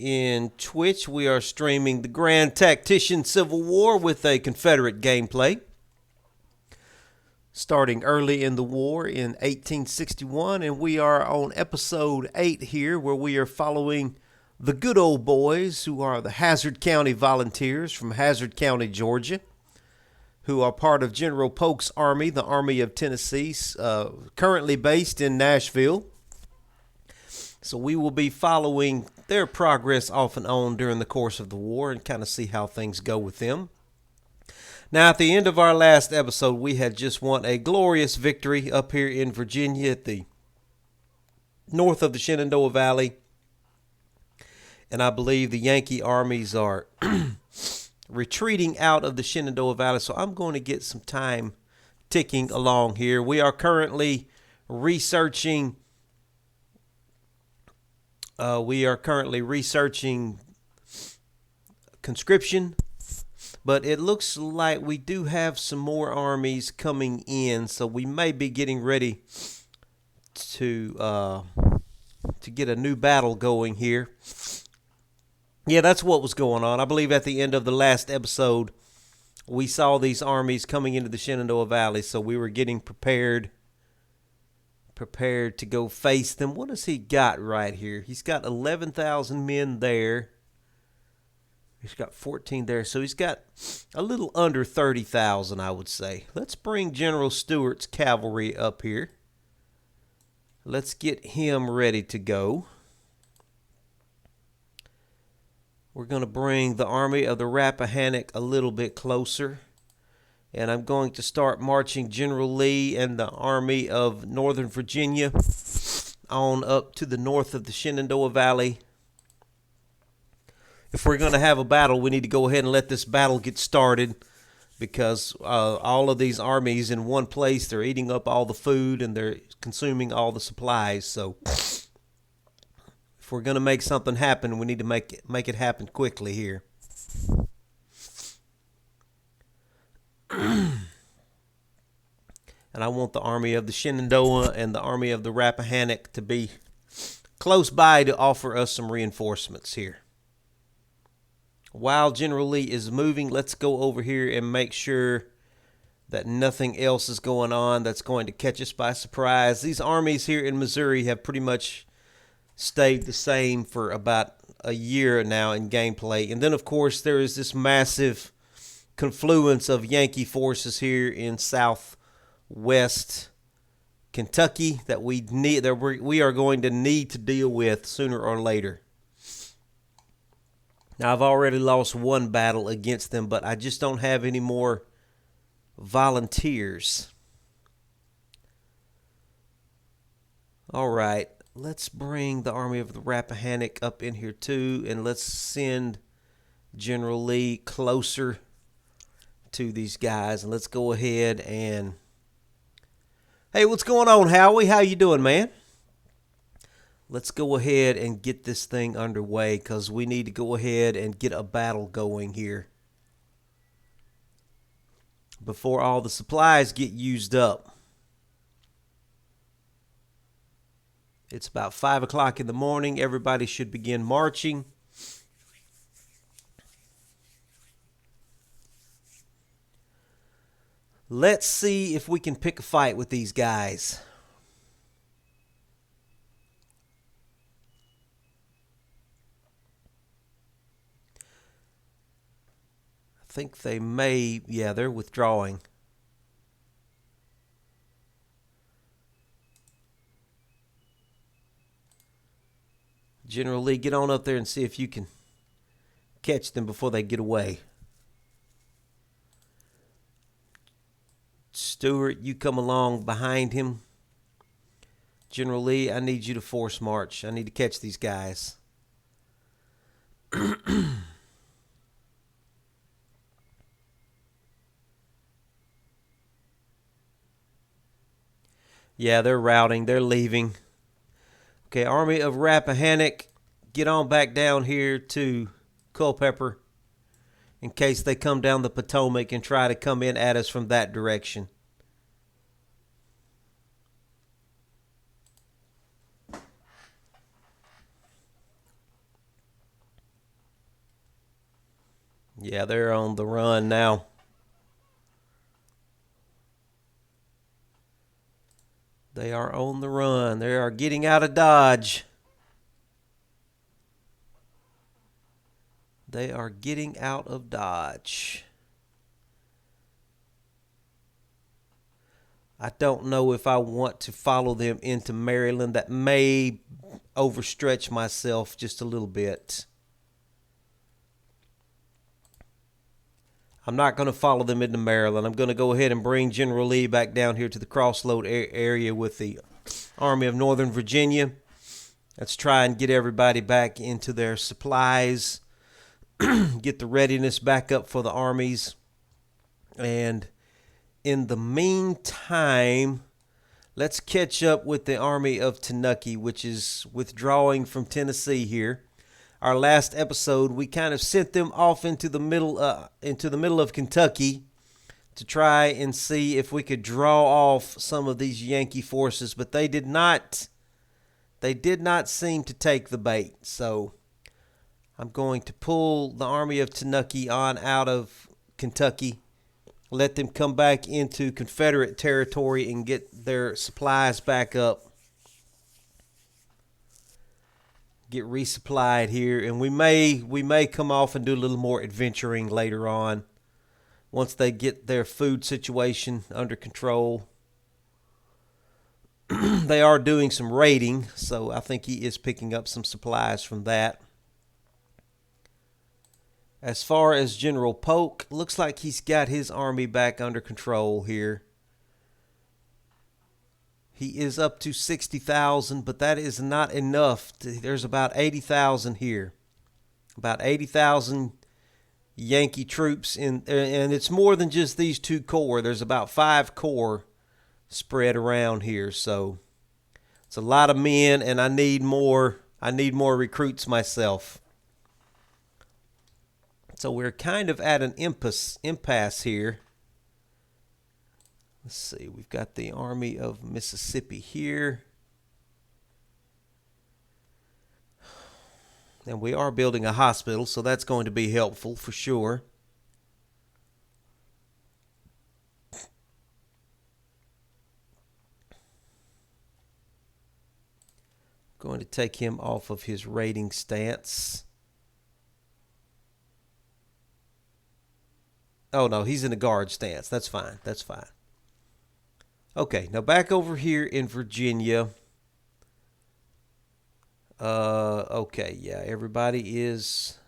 In Twitch, we are streaming the Grand Tactician Civil War with a Confederate gameplay. Starting early in the war in 1861, and we are on episode 8 here, where we are following the good old boys who are the Hazzard County Volunteers from Hazzard County, Georgia, who are part of General Polk's Army, the Army of Tennessee, currently based in Nashville. So we will be following their progress off and on during the course of the war and kind of see how things go with them. Now, at the end of our last episode, we had just won a glorious victory up here in Virginia at the north of the Shenandoah Valley. And I believe the Yankee armies are retreating out of the Shenandoah Valley. So I'm going to get some time ticking along here. We are currently researching conscription, but it looks like we do have some more armies coming in, so we may be getting ready to get a new battle going here. Yeah, that's what was going on. I believe at the end of the last episode, we saw these armies coming into the Shenandoah Valley, so we were getting prepared to go face them. What has he got right here? He's got 11,000 men there. He's got 14 there, so he's got a little under 30,000, I would say. Let's bring General Stewart's cavalry up here. Let's get him ready to go. We're going to bring the Army of the Rappahannock a little bit closer. And I'm going to start marching General Lee and the Army of Northern Virginia on up to the north of the Shenandoah Valley. If we're going to have a battle, we need to go ahead and let this battle get started, because all of these armies in one place, they're eating up all the food and they're consuming all the supplies. So if we're going to make something happen, we need to make it happen quickly here. And I want the Army of the Shenandoah and the Army of the Rappahannock to be close by to offer us some reinforcements here. While General Lee is moving, let's go over here and make sure that nothing else is going on that's going to catch us by surprise. These armies here in Missouri have pretty much stayed the same for about a year now in gameplay. And then, of course, there is this massive confluence of Yankee forces here in southwest Kentucky that we are going to need to deal with sooner or later. Now, I've already lost one battle against them, but I just don't have any more volunteers. All right, let's bring the Army of the Rappahannock up in here too, and let's send General Lee closer to these guys, and let's go ahead and... Hey, what's going on, Howie? How you doing, man? Let's go ahead and get this thing underway, because we need to go ahead and get a battle going here before all the supplies get used up. It's about 5 o'clock in the morning. Everybody should begin marching. Let's see if we can pick a fight with these guys. I think they may, yeah, they're withdrawing. General Lee, get on up there and see if you can catch them before they get away. Stewart, you come along behind him. General Lee, I need you to force march. I need to catch these guys. Yeah, they're routing. They're leaving. Okay, Army of Rappahannock, get on back down here to Culpeper in case they come down the Potomac and try to come in at us from that direction. Yeah, they're on the run now. They are on the run. They are getting out of Dodge. They are getting out of Dodge. I don't know if I want to follow them into Maryland. That may overstretch myself just a little bit. I'm not going to follow them into Maryland. I'm going to go ahead and bring General Lee back down here to the crossroad area with the Army of Northern Virginia. Let's try and get everybody back into their supplies, get the readiness back up for the armies. And in the meantime, let's catch up with the Army of Kentucky, which is withdrawing from Tennessee here. Our last episode, we kind of sent them off into the middle of Kentucky to try and see if we could draw off some of these Yankee forces, but they did not seem to take the bait. So I'm going to pull the Army of Kentucky on out of Kentucky, let them come back into Confederate territory and get their supplies back up. Get resupplied here, and we may come off and do a little more adventuring later on once they get their food situation under control. They are doing some raiding, so I think he is picking up some supplies from that. As far as General Polk, looks like he's got his army back under control here. He is up to 60,000, but that is not enough. There's about 80,000 here. About 80,000 Yankee troops, and it's more than just these two corps. There's about 5 corps spread around here, so it's a lot of men, and I need more recruits myself. So we're kind of at an impasse here. Let's see, we've got the Army of Mississippi here. And we are building a hospital, so that's going to be helpful for sure. Going to take him off of his raiding stance. Oh, no, he's in a guard stance. That's fine. That's fine. Okay, now back over here in Virginia. Okay, yeah, everybody is...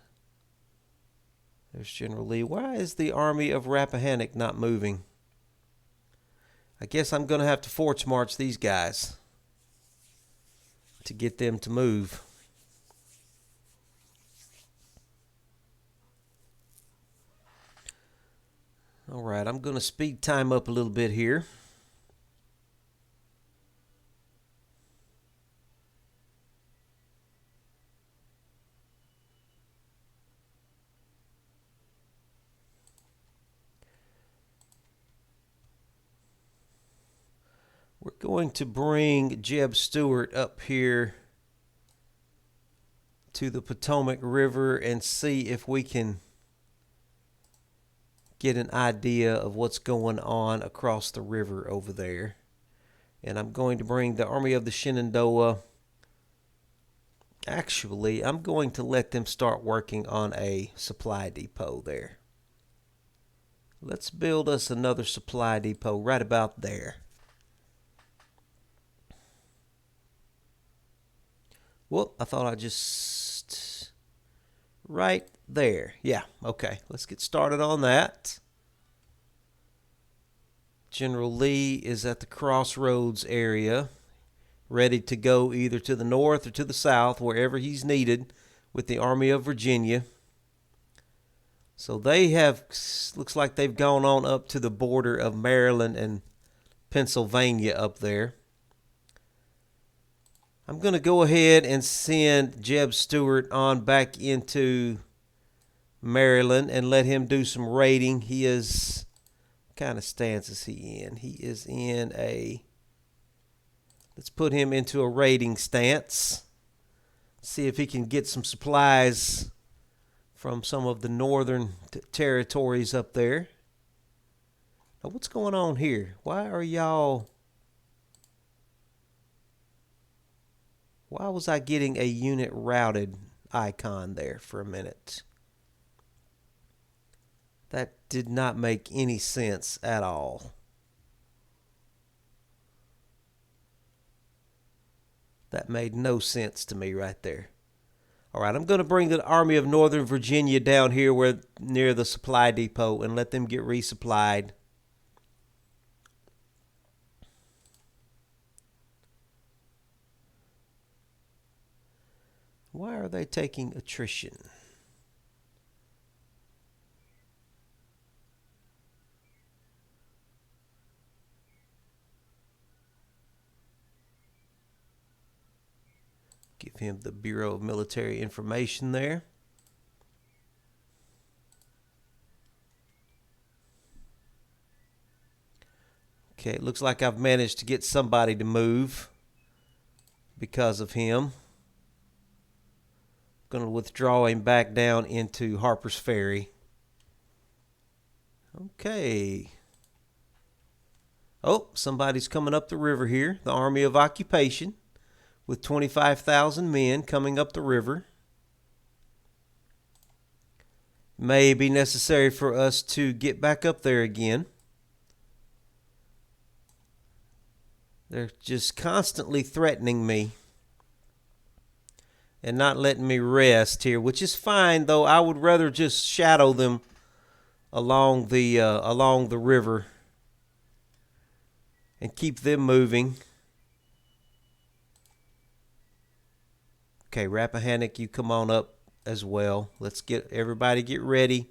There's General Lee. Why is the Army of Rappahannock not moving? I guess I'm going to have to force march these guys to get them to move. All right, I'm going to speed time up a little bit here. We're going to bring Jeb Stuart up here to the Potomac River and see if we can get an idea of what's going on across the river over there. And I'm going to bring the Army of the Shenandoah. Actually, I'm going to let them start working on a supply depot there. Let's build us another supply depot right about there. Well, I thought I just... Right there. Yeah, okay. Let's get started on that. General Lee is at the crossroads area, ready to go either to the north or to the south, wherever he's needed, with the Army of Virginia. So they have, looks like they've gone on up to the border of Maryland and Pennsylvania up there. I'm going to go ahead and send Jeb Stuart on back into Maryland and let him do some raiding. He is, what kind of stance is he in? He is in a, let's put him into a raiding stance. See if he can get some supplies from some of the northern territories up there. Now, what's going on here? Why was I getting a unit routed icon there for a minute? That did not make any sense at all. That made no sense to me right there. All right, I'm going to bring the Army of Northern Virginia down here near the supply depot and let them get resupplied. Why are they taking attrition? Give him the Bureau of Military Information there. Okay, it looks like I've managed to get somebody to move because of him. Going to withdraw him back down into Harper's Ferry. Okay. Oh, somebody's coming up the river here. The Army of Occupation with 25,000 men coming up the river. May be necessary for us to get back up there again. They're just constantly threatening me and not letting me rest here, which is fine, though I would rather just shadow them along the river and keep them moving. Okay, Rappahannock, you come on up as well. Let's get ready.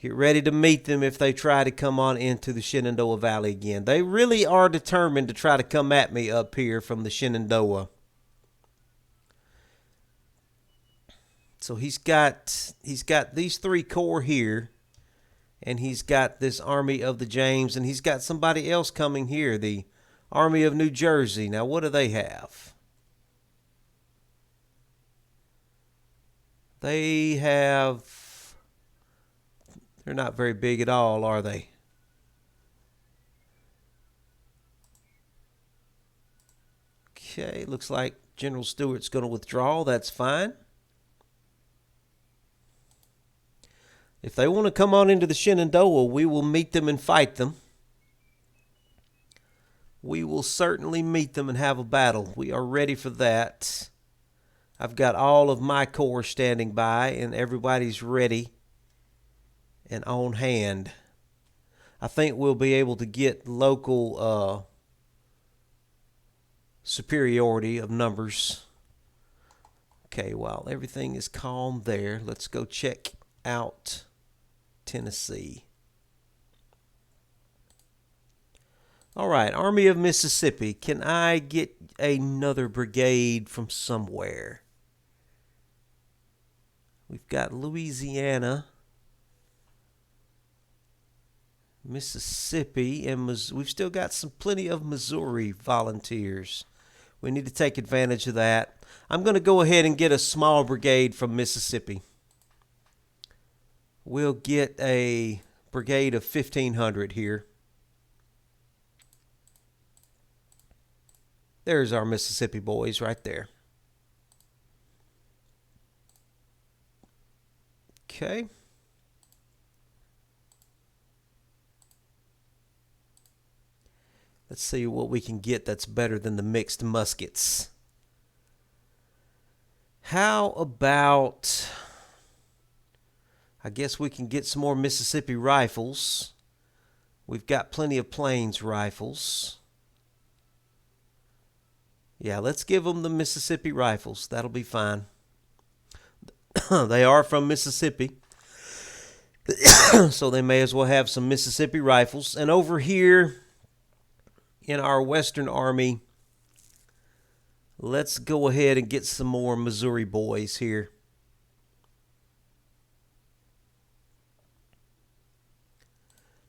Get ready to meet them if they try to come on into the Shenandoah Valley again. They really are determined to try to come at me up here from the Shenandoah. So he's got these 3 corps here, and he's got this Army of the James, and he's got somebody else coming here, the Army of New Jersey. Now, what do they have? They're not very big at all, are they? Okay, looks like General Stewart's going to withdraw. That's fine. If they want to come on into the Shenandoah, we will meet them and fight them. We will certainly meet them and have a battle. We are ready for that. I've got all of my corps standing by, and everybody's ready and on hand. I think we'll be able to get local superiority of numbers. Okay, while everything is calm there, let's go check out Tennessee. All right, Army of Mississippi. Can I get another brigade from somewhere? We've got Louisiana, Mississippi, and we've still got plenty of Missouri volunteers. We need to take advantage of that. I'm going to go ahead and get a small brigade from Mississippi. We'll get a brigade of 1,500 here. There's our Mississippi boys right there. Okay. Let's see what we can get that's better than the mixed muskets. How about, I guess we can get some more Mississippi rifles. We've got plenty of plains rifles. Yeah, let's give them the Mississippi rifles. That'll be fine. They are from Mississippi, so they may as well have some Mississippi rifles. And over here in our Western Army, let's go ahead and get some more Missouri boys here.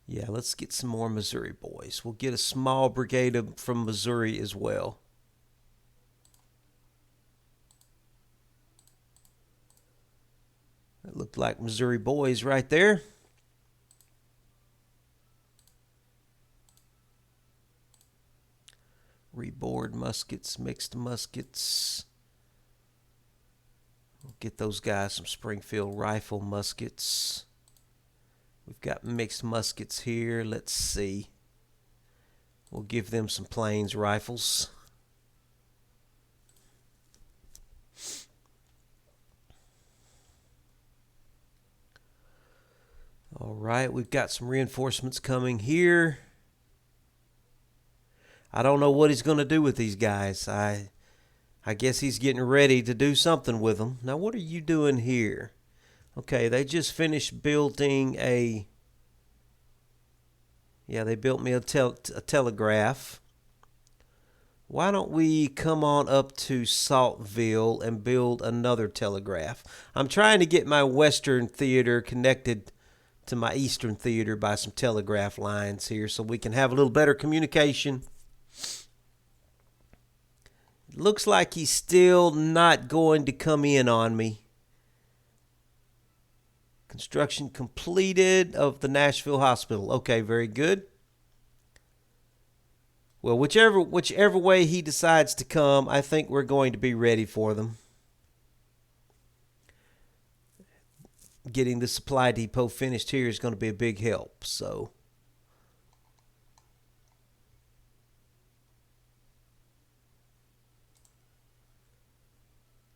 Yeah, let's get some more Missouri boys. We'll get a small brigade from Missouri as well. Look like Missouri boys right there. Reboard muskets, mixed muskets. We'll get those guys some Springfield rifle muskets. We've got mixed muskets here. Let's see. We'll give them some Plains rifles. All right, we've got some reinforcements coming here. I don't know what he's going to do with these guys. I guess he's getting ready to do something with them. Now, what are you doing here? Okay, they just finished building a... Yeah, they built me a telegraph. Why don't we come on up to Saltville and build another telegraph? I'm trying to get my Western Theater connected to my Eastern Theater by some telegraph lines here so we can have a little better communication. It looks like he's still not going to come in on me. Construction completed of the Nashville Hospital. Okay, very good. Well, whichever way he decides to come, I think we're going to be ready for them. Getting the supply depot finished here is going to be a big help. So,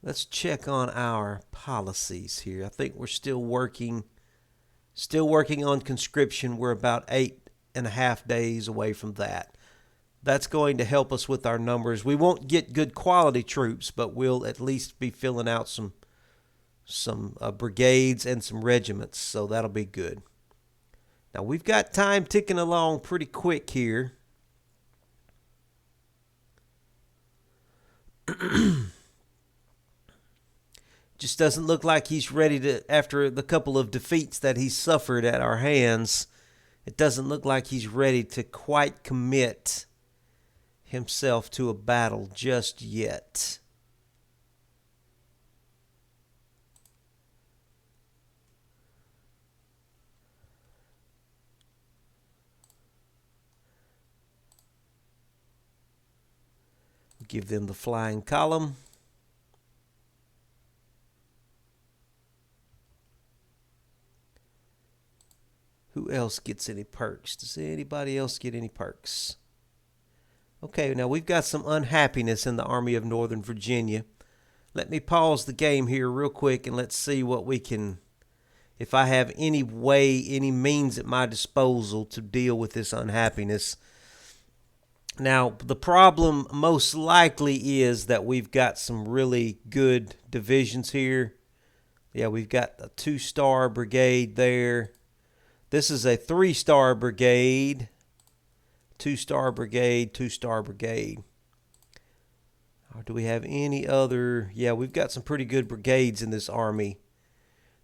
let's check on our policies here. I think we're still working on conscription. We're about 8.5 days away from that. That's going to help us with our numbers. We won't get good quality troops, but we'll at least be filling out some brigades and some regiments, so that'll be good. Now, we've got time ticking along pretty quick here. Just doesn't look like he's ready to, after the couple of defeats that he's suffered at our hands, it doesn't look like he's ready to quite commit himself to a battle just yet. Give them the flying column. Who else gets any perks? Does anybody else get any perks? Okay, now we've got some unhappiness in the Army of Northern Virginia. Let me pause the game here real quick and let's see what we can, if I have any way, any means at my disposal to deal with this unhappiness. Now, the problem most likely is that we've got some really good divisions here. Yeah, we've got a 2-star brigade there. This is a 3-star brigade. 2-star brigade, 2-star brigade. Or do we have any other? Yeah, we've got some pretty good brigades in this army.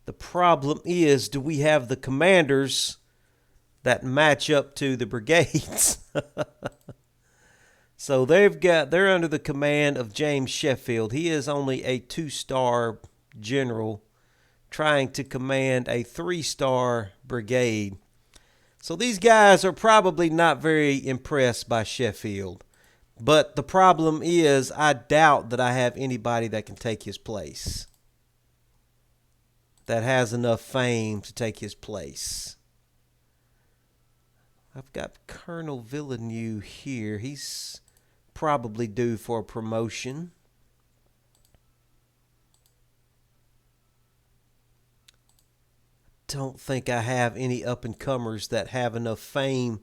The problem is, do we have the commanders that match up to the brigades? So they're under the command of James Sheffield. He is only a 2-star general trying to command a 3-star brigade. So these guys are probably not very impressed by Sheffield. But the problem is, I doubt that I have anybody that can take his place, that has enough fame to take his place. I've got Colonel Villeneuve here. He's probably due for a promotion. Don't think I have any up-and-comers that have enough fame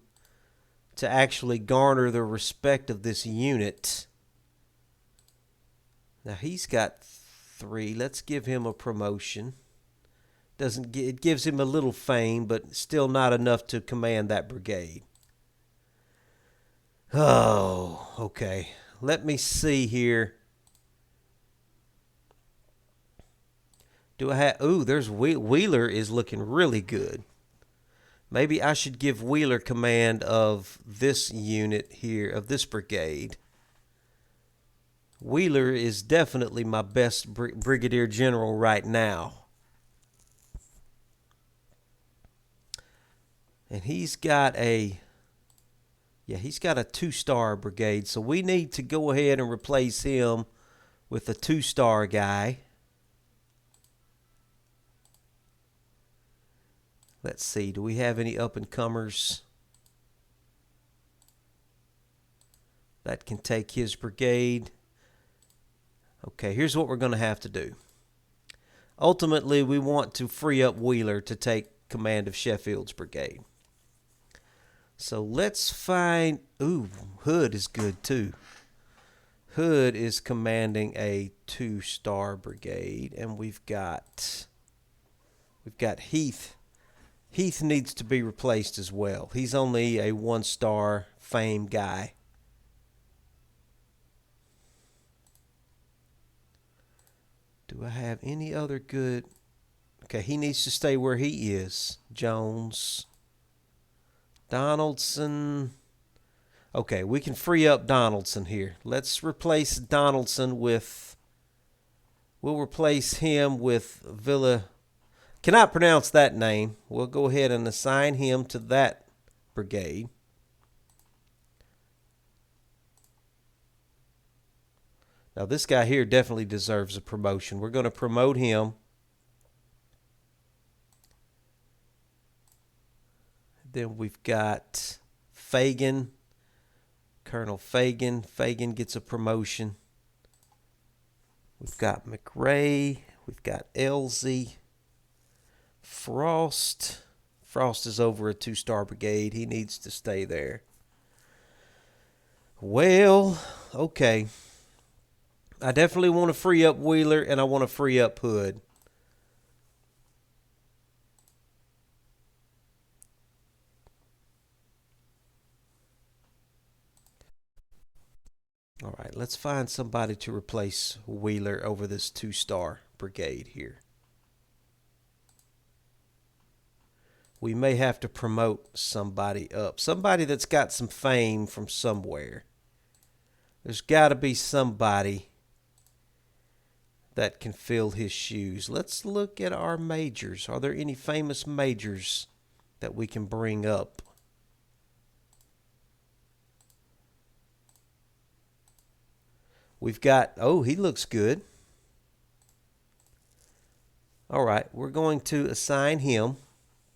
to actually garner the respect of this unit. Now he's got 3. Let's give him a promotion. It gives him a little fame, but still not enough to command that brigade. Oh, okay. Let me see here. Do I have... Ooh, there's Wheeler is looking really good. Maybe I should give Wheeler command of this unit here, of this brigade. Wheeler is definitely my best brigadier general right now. And he's got a 2-star brigade. So we need to go ahead and replace him with a 2-star guy. Let's see, do we have any up-and-comers that can take his brigade? Okay, here's what we're going to have to do. Ultimately, we want to free up Wheeler to take command of Sheffield's brigade. So let's find... Ooh, Hood is good too. Hood is commanding a 2-star brigade, and we've got Heath. Heath needs to be replaced as well. He's only a 1-star fame guy. Do I have any other good... Okay, he needs to stay where he is. Jones. Donaldson. Okay, we can free up Donaldson here. Let's replace Donaldson with... We'll replace him with Villa... Cannot pronounce that name. We'll go ahead and assign him to that brigade. Now, this guy here definitely deserves a promotion. We're going to promote him. Then we've got Fagan. Colonel Fagan. Fagan gets a promotion. We've got McRae. We've got Elsie. Frost. Frost is over a 2-star brigade. He needs to stay there. Well, okay. I definitely want to free up Wheeler, and I want to free up Hood. All right, let's find somebody to replace Wheeler over this 2-star brigade here. We may have to promote somebody up. Somebody that's got some fame from somewhere. There's got to be somebody that can fill his shoes. Let's look at our majors. Are there any famous majors that we can bring up? We've got, oh, he looks good. All right, we're going to assign him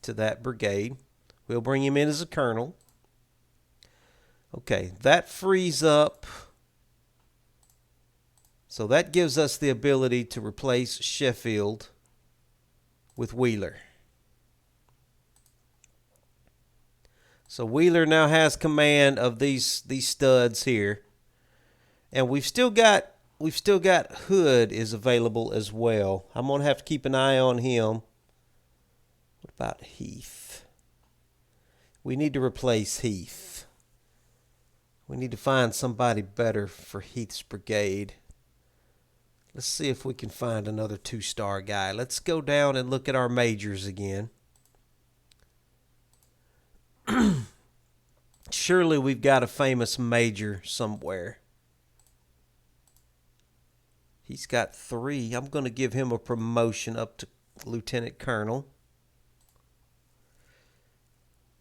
to that brigade. We'll bring him in as a colonel. Okay, that frees up. So that gives us the ability to replace Sheffield with Wheeler. So Wheeler now has command of these studs here. And we've still got Hood is available as well. I'm going to have to keep an eye on him. What about Heath? We need to replace Heath. We need to find somebody better for Heath's brigade. Let's see if we can find another 2-star guy. Let's go down and look at our majors again. Surely we've got a famous major somewhere. He's got 3. I'm going to give him a promotion up to Lieutenant Colonel.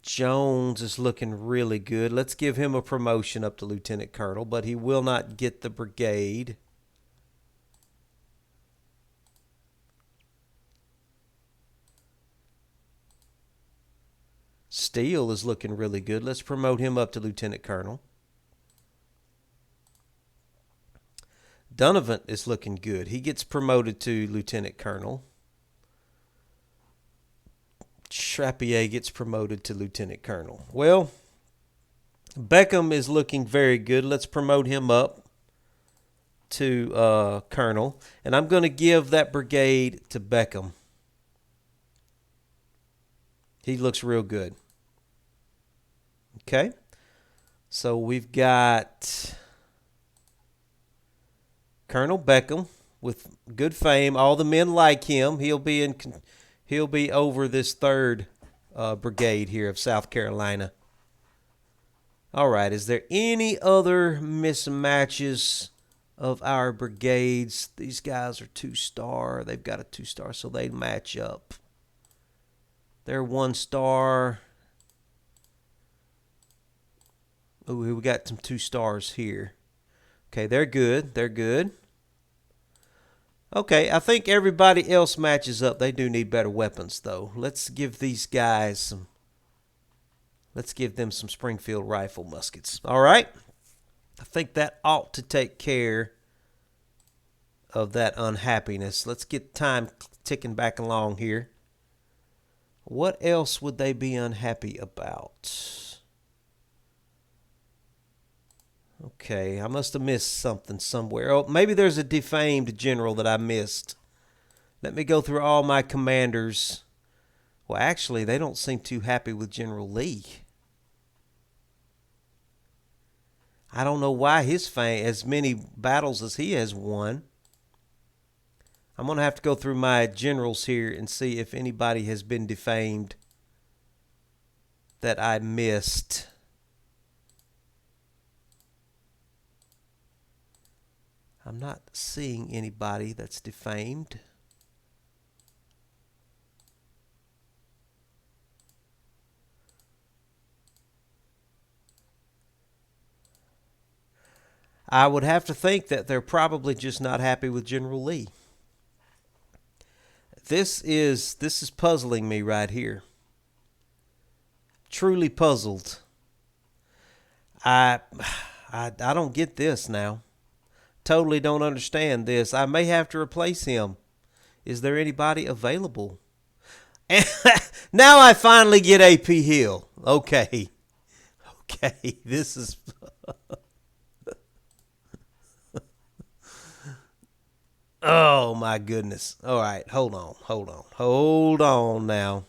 Jones is looking really good. Let's give him a promotion up to Lieutenant Colonel, but he will not get the brigade. Steele is looking really good. Let's promote him up to Lieutenant Colonel. Donovan is looking good. He gets promoted to Lieutenant Colonel. Trappier gets promoted to Lieutenant Colonel. Well, Beckham is looking very good. Let's promote him up to Colonel. And I'm going to give that brigade to Beckham. He looks real good. Okay. So we've got Colonel Beckham with good fame. All the men like him. He'll be over this 3rd brigade here of South Carolina. All right. Is there any other mismatches of our brigades? These guys are 2-star. They've got a 2-star, so they match up. They're 1-star. Ooh, we got some 2 stars here. Okay, they're good. They're good. Okay, I think everybody else matches up. They do need better weapons, though. Let's give these guys some... Let's give them some Springfield rifle muskets. All right? I think that ought to take care of that unhappiness. Let's get time ticking back along here. What else would they be unhappy about? Okay, I must have missed something somewhere. Oh, maybe there's a defamed general that I missed. Let me go through all my commanders. Well, actually, they don't seem too happy with General Lee. I don't know why as many battles as he has won. I'm going to have to go through my generals here and see if anybody has been defamed that I missed. I'm not seeing anybody that's defamed. I would have to think that they're probably just not happy with General Lee. This is puzzling me right here. Truly puzzled. I don't get this now. Totally don't understand this. I may have to replace him. Is there anybody available? And now I finally get AP Hill. Okay. Okay, this is... Oh, my goodness. All right, hold on now.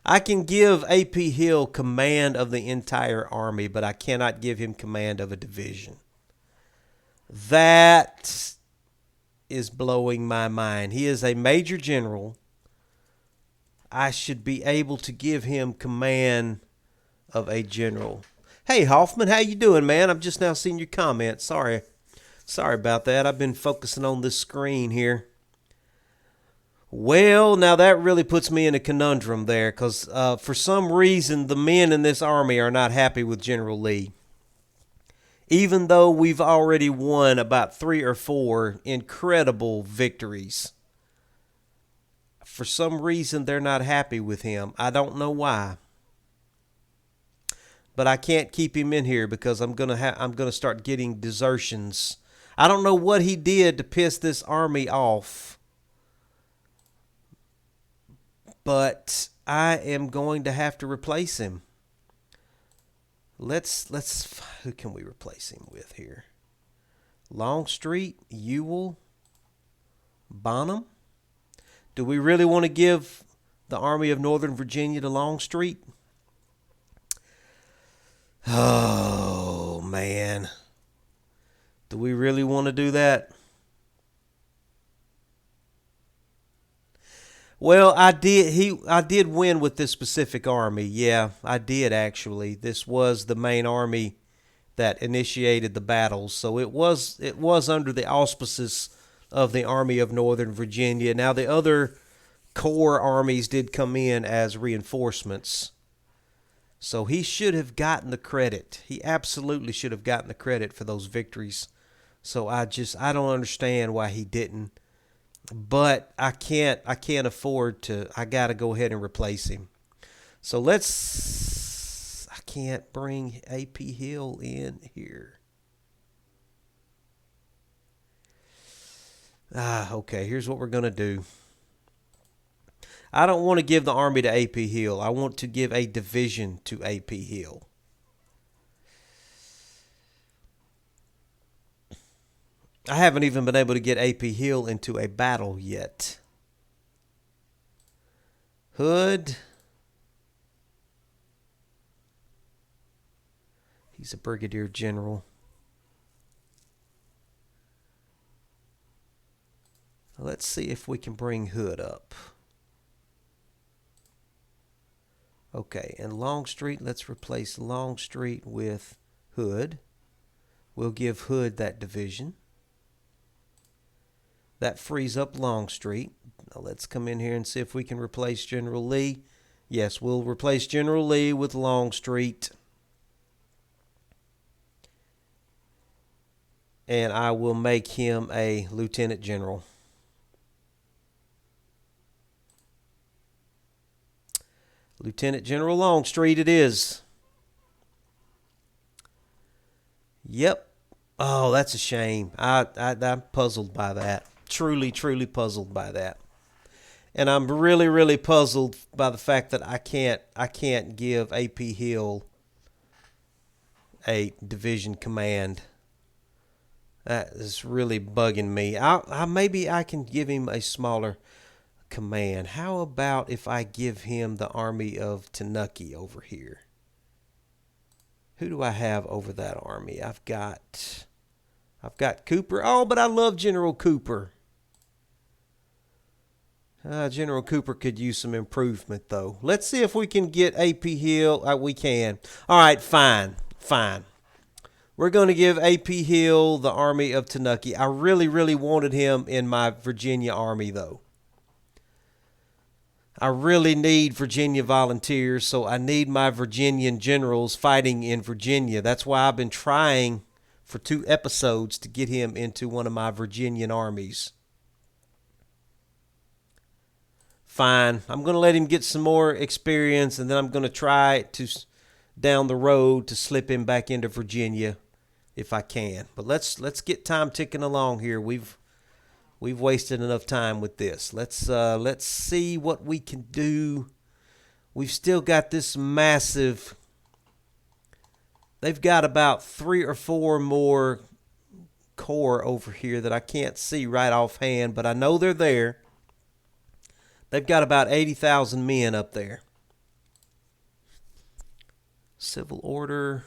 I can give AP Hill command of the entire army, but I cannot give him command of a division. That is blowing my mind. He is a major general. I should be able to give him command of a general. Hey, Hoffman, how you doing, man? I'm just now seeing your comment. Sorry about that. I've been focusing on this screen here. Well, now that really puts me in a conundrum there, because for some reason the men in this army are not happy with General Lee. Even though we've already won about 3 or 4 incredible victories. For some reason they're not happy with him. I don't know why. But I can't keep him in here because I'm gonna start getting desertions. I don't know what he did to piss this army off, but I am going to have to replace him. Who can we replace him with here? Longstreet, Ewell, Bonham. Do we really want to give the Army of Northern Virginia to Longstreet? Oh, man. Do we really want to do that? Well, I did win with this specific army. Yeah, I did actually. This was the main army that initiated the battles. So it was under the auspices of the Army of Northern Virginia. Now the other corps armies did come in as reinforcements. So he should have gotten the credit. He absolutely should have gotten the credit for those victories. So I don't understand why he didn't. But I can't afford to. I got to go ahead and replace him. So I can't bring AP Hill in here. Okay, here's what we're going to do. I don't want to give the army to AP Hill. I want to give a division to AP Hill. I haven't even been able to get AP Hill into a battle yet. Hood. He's a brigadier general. Let's see if we can bring Hood up. Okay, and Longstreet, let's replace Longstreet with Hood. We'll give Hood that division. That frees up Longstreet. Now let's come in here and see if we can replace General Lee. Yes, we'll replace General Lee with Longstreet. And I will make him a lieutenant general. Lieutenant General Longstreet it is. Yep. Oh, that's a shame. I'm puzzled by that. Truly, truly puzzled by that. And I'm really, really puzzled by the fact that I can't give A.P. Hill a division command. That is really bugging me. Maybe I can give him a smaller command. How about if I give him the Army of Tanukki over here? Who do I have over that army? I've got Cooper. Oh, but I love General Cooper. General Cooper could use some improvement, though. Let's see if we can get A.P. Hill. We can. All right, fine. We're going to give A.P. Hill the Army of Tanukki. I really, really wanted him in my Virginia Army, though. I really need Virginia volunteers, so I need my Virginian generals fighting in Virginia. That's why I've been trying for 2 episodes to get him into one of my Virginian armies. Fine. I'm going to let him get some more experience, and then I'm going to try to, down the road, to slip him back into Virginia if I can. But let's get time ticking along here. We've wasted enough time with this. Let's see what we can do. We've still got this massive. They've got about 3 or 4 more corps over here that I can't see right offhand, but I know they're there. They've got about 80,000 men up there. Civil order.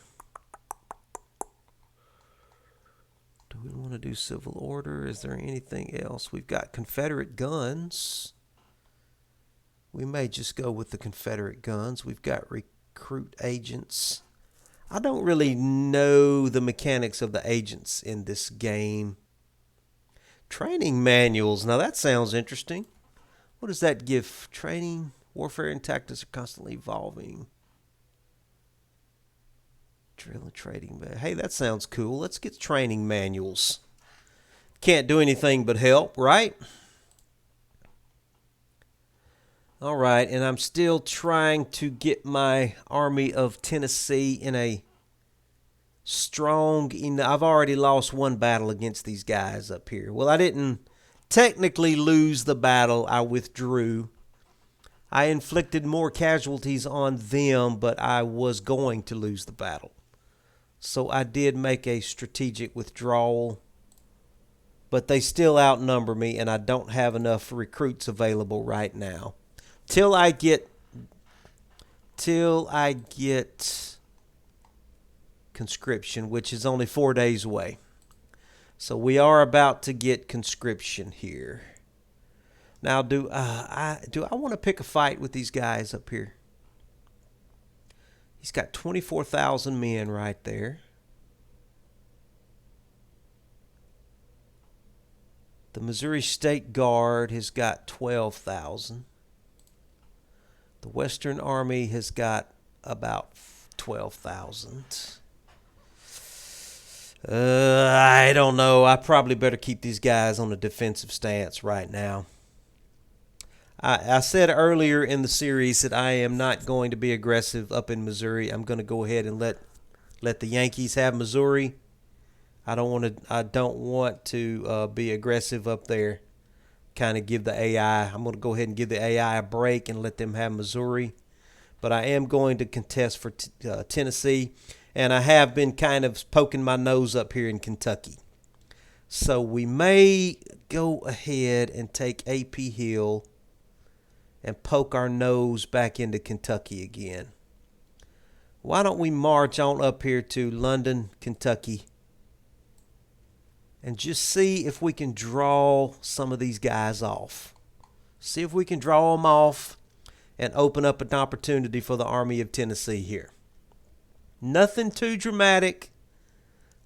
Do we want to do civil order? Is there anything else? We've got Confederate guns. We may just go with the Confederate guns. We've got recruit agents. I don't really know the mechanics of the agents in this game. Training manuals. Now that sounds interesting. What does that give? Training, warfare, and tactics are constantly evolving. Drill and trading. Hey, that sounds cool. Let's get training manuals. Can't do anything but help, right? All right, and I'm still trying to get my Army of Tennessee in a strong. I've already lost 1 battle against these guys up here. Well, I didn't technically lose the battle. I withdrew. I inflicted more casualties on them, but I was going to lose the battle. So I did make a strategic withdrawal. But they still outnumber me, and I don't have enough recruits available right now. Till I get conscription, which is only 4 days away. So we are about to get conscription here. Now, do I want to pick a fight with these guys up here? He's got 24,000 men right there. The Missouri State Guard has got 12,000. The Western Army has got about 12,000. I don't know. I probably better keep these guys on a defensive stance right now. I said earlier in the series that I am not going to be aggressive up in Missouri. I'm going to go ahead and let the Yankees have Missouri. I don't want to be aggressive up there. Kind of give the AI. I'm going to go ahead and give the AI a break and let them have Missouri. But I am going to contest for Tennessee, and I have been kind of poking my nose up here in Kentucky. So we may go ahead and take A.P. Hill and poke our nose back into Kentucky again. Why don't we march on up here to London, Kentucky, and just see if we can draw some of these guys off. See if we can draw them off and open up an opportunity for the Army of Tennessee here. Nothing too dramatic.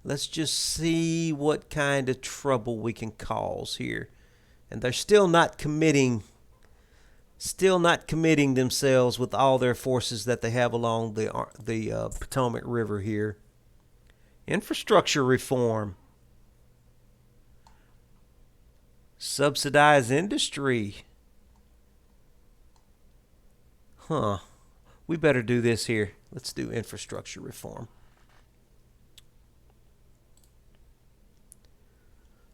Let's just see what kind of trouble we can cause here. And they're still not committing Still not committing themselves with all their forces that they have along the Potomac River here. Infrastructure reform. Subsidize industry. Huh. We better do this here. Let's do infrastructure reform.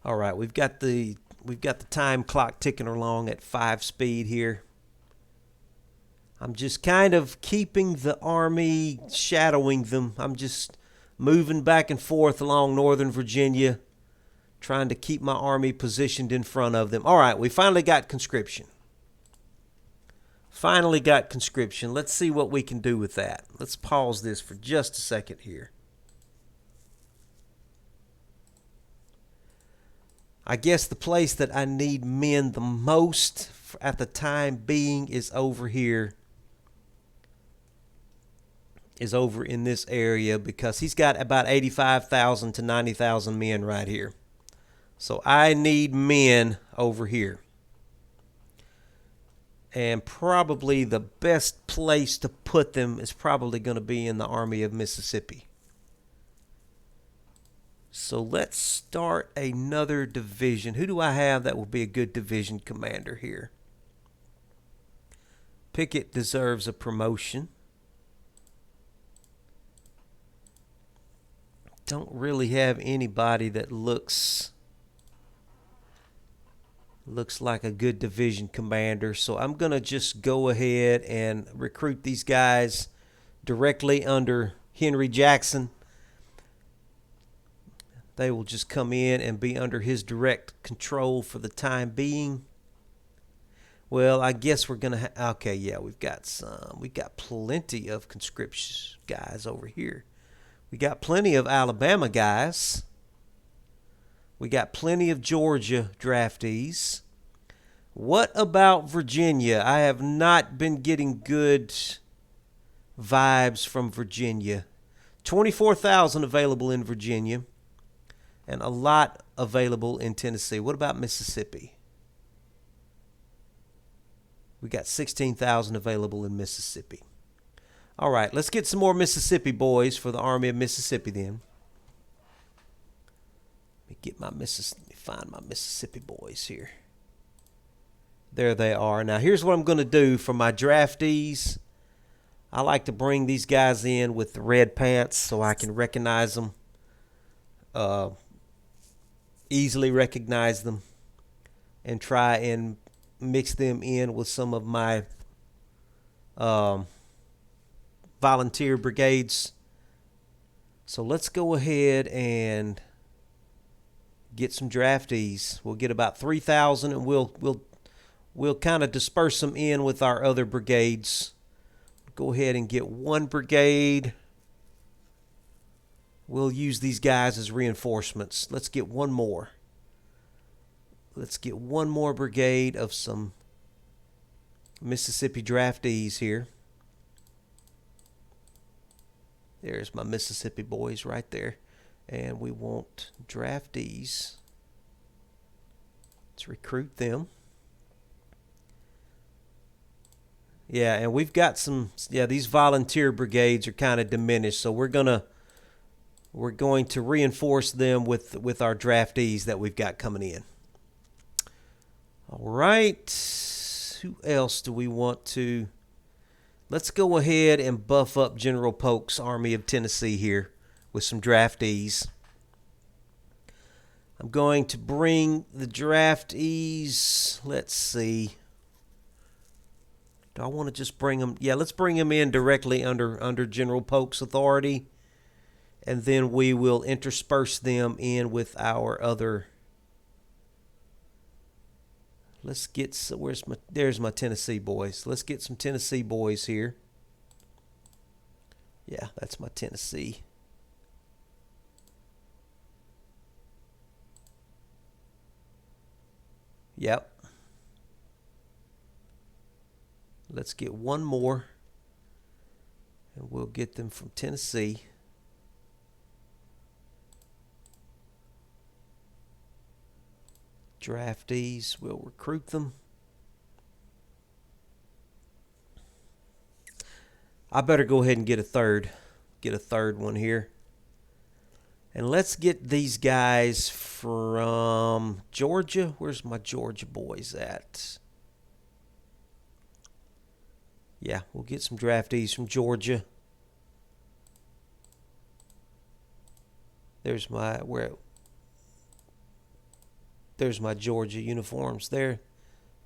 All right, we've got the time clock ticking along at 5 speed here. I'm just kind of keeping the army, shadowing them. I'm just moving back and forth along northern Virginia, trying to keep my army positioned in front of them. All right, we finally got conscription. Finally got conscription. Let's see what we can do with that. Let's pause this for just a second here. I guess the place that I need men the most at the time being is over here. Is over in this area because he's got about 85,000 to 90,000 men right here. So I need men over here. And probably the best place to put them is probably going to be in the Army of Mississippi. So let's start another division. Who do I have that will be a good division commander here? Pickett deserves a promotion. Don't really have anybody that looks like a good division commander, so I'm going to just go ahead and recruit these guys directly under Henry Jackson. They will just come in and be under his direct control for the time being. Well, I guess we're going to okay, yeah, we've got plenty of conscription guys over here. We got plenty of Alabama guys. We got plenty of Georgia draftees. What about Virginia? I have not been getting good vibes from Virginia. 24,000 available in Virginia and a lot available in Tennessee. What about Mississippi? We got 16,000 available in Mississippi. All right, let's get some more Mississippi boys for the Army of Mississippi then. Let me find my Mississippi boys here. There they are. Now here's what I'm going to do for my draftees. I like to bring these guys in with the red pants so I can recognize them. Easily recognize them and try and mix them in with some of my volunteer brigades. So let's go ahead and get some draftees. We'll get about 3,000 and we'll kind of disperse them in with our other brigades. Go ahead and get one brigade. We'll use these guys as reinforcements. Let's get one more. Let's get one more brigade of some Mississippi draftees here. There's my Mississippi boys right there. And we want draftees. Let's recruit them. Yeah, and we've got some, these volunteer brigades are kind of diminished, so we're going to reinforce them with our draftees that we've got coming in. All right. Who else do we want to? Let's go ahead and buff up General Polk's Army of Tennessee here with some draftees. I'm going to bring the draftees. Let's see. Do I want to just bring them? Yeah, let's bring them in directly under General Polk's authority. And then we will intersperse them in with our other. Let's get, there's my Tennessee boys. Let's get some Tennessee boys here. Yeah, that's my Tennessee. Yep. Let's get one more. And we'll get them from Tennessee. Draftees, we'll recruit them. I better go ahead and get a third one here. And let's get these guys from Georgia. Where's my Georgia boys at? Yeah, we'll get some draftees from Georgia. There's my Georgia uniforms there.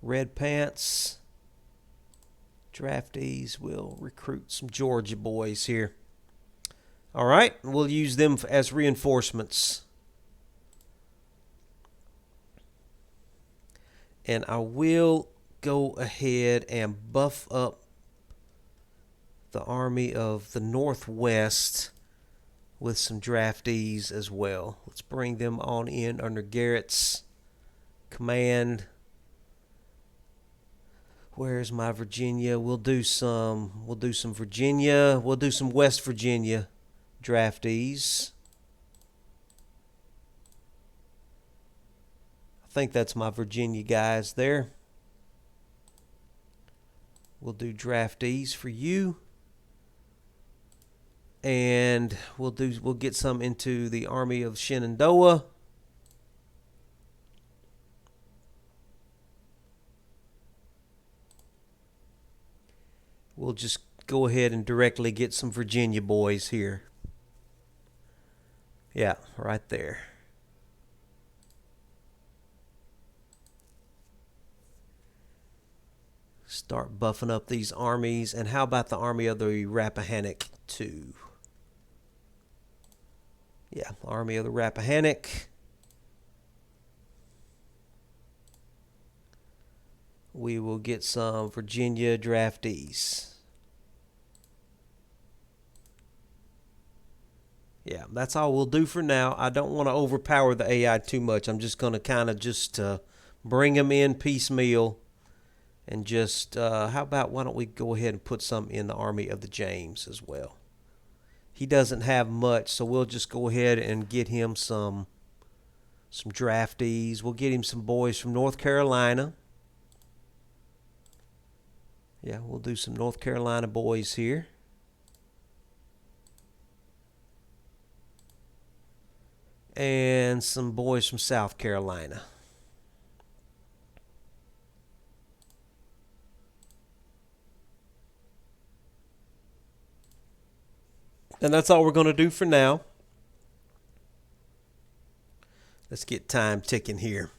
Red pants. Draftees will recruit some Georgia boys here. All right, we'll use them as reinforcements. And I will go ahead and buff up the Army of the Northwest with some draftees as well. Let's bring them on in under Garrett's command. Where's my Virginia? We'll do some Virginia. We'll do some West Virginia draftees. I think that's my Virginia guys there. We'll do draftees for you. And we'll get some into the Army of Shenandoah. We'll just go ahead and directly get some Virginia boys here. Yeah, right there. Start buffing up these armies. And how about the Army of the Rappahannock too? Yeah, Army of the Rappahannock. We will get some Virginia draftees. Yeah, that's all we'll do for now. I don't want to overpower the AI too much. I'm just going to kind of just bring them in piecemeal. And just, how about, why don't we go ahead and put some in the Army of the James as well. He doesn't have much, so we'll just go ahead and get him some draftees. We'll get him some boys from North Carolina. Yeah, we'll do some North Carolina boys here. And some boys from South Carolina. And that's all we're going to do for now. Let's get time ticking here.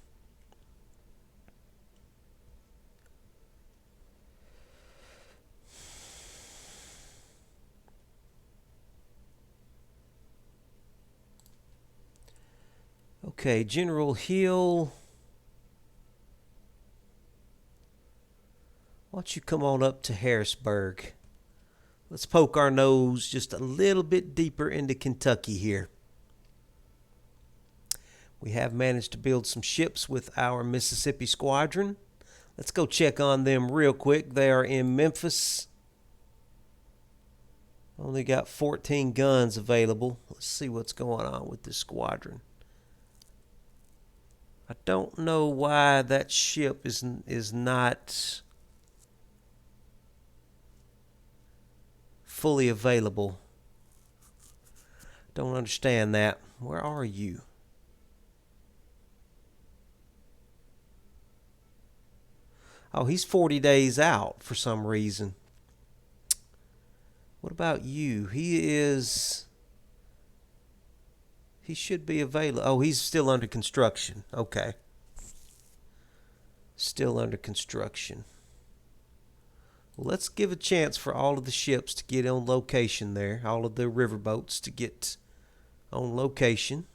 Okay, General Hill. Why don't you come on up to Harrisburg? Let's poke our nose just a little bit deeper into Kentucky here. We have managed to build some ships with our Mississippi Squadron. Let's go check on them real quick. They are in Memphis. Only got 14 guns available. Let's see what's going on with this squadron. I don't know why that ship is not fully available. Don't understand that. Where are you? Oh, he's 40 days out for some reason. What about you? He should be available. Oh, he's still under construction. Okay. Still under construction. Well, let's give a chance for all of the ships to get on location there. All of the riverboats to get on location.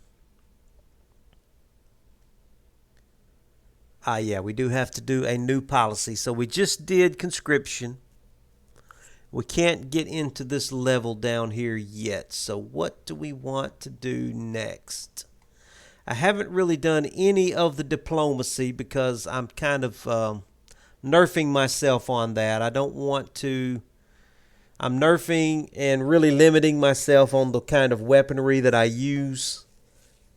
Yeah, we do have to do a new policy. So we just did conscription. We can't get into this level down here yet. So what do we want to do next? I haven't really done any of the diplomacy because I'm kind of nerfing myself on that. I don't want to. I'm nerfing and really limiting myself on the kind of weaponry that I use.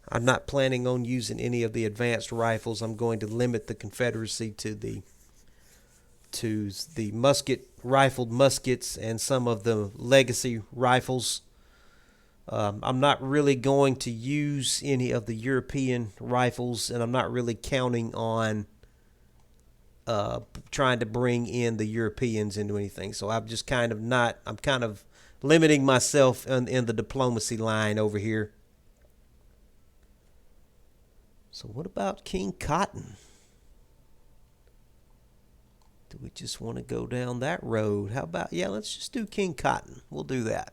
I'm not planning on using any of the advanced rifles. I'm going to limit the Confederacy to to the rifled muskets and some of the legacy rifles. I'm not really going to use any of the European rifles, and I'm not really counting on trying to bring in the Europeans into anything. So I'm just kind of limiting myself in the diplomacy line over here. So what about King Cotton? Do we just want to go down that road? How about, yeah, let's just do King Cotton. We'll do that.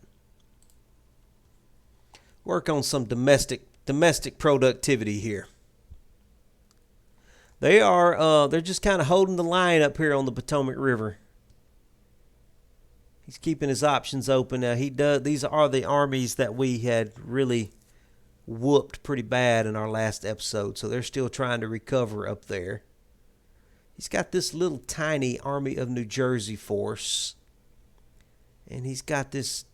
Work on some domestic productivity here. They're just kind of holding the line up here on the Potomac River. He's keeping his options open. Now these are the armies that we had really whooped pretty bad in our last episode, so they're still trying to recover up there. He's got this little tiny Army of New Jersey force, and he's got this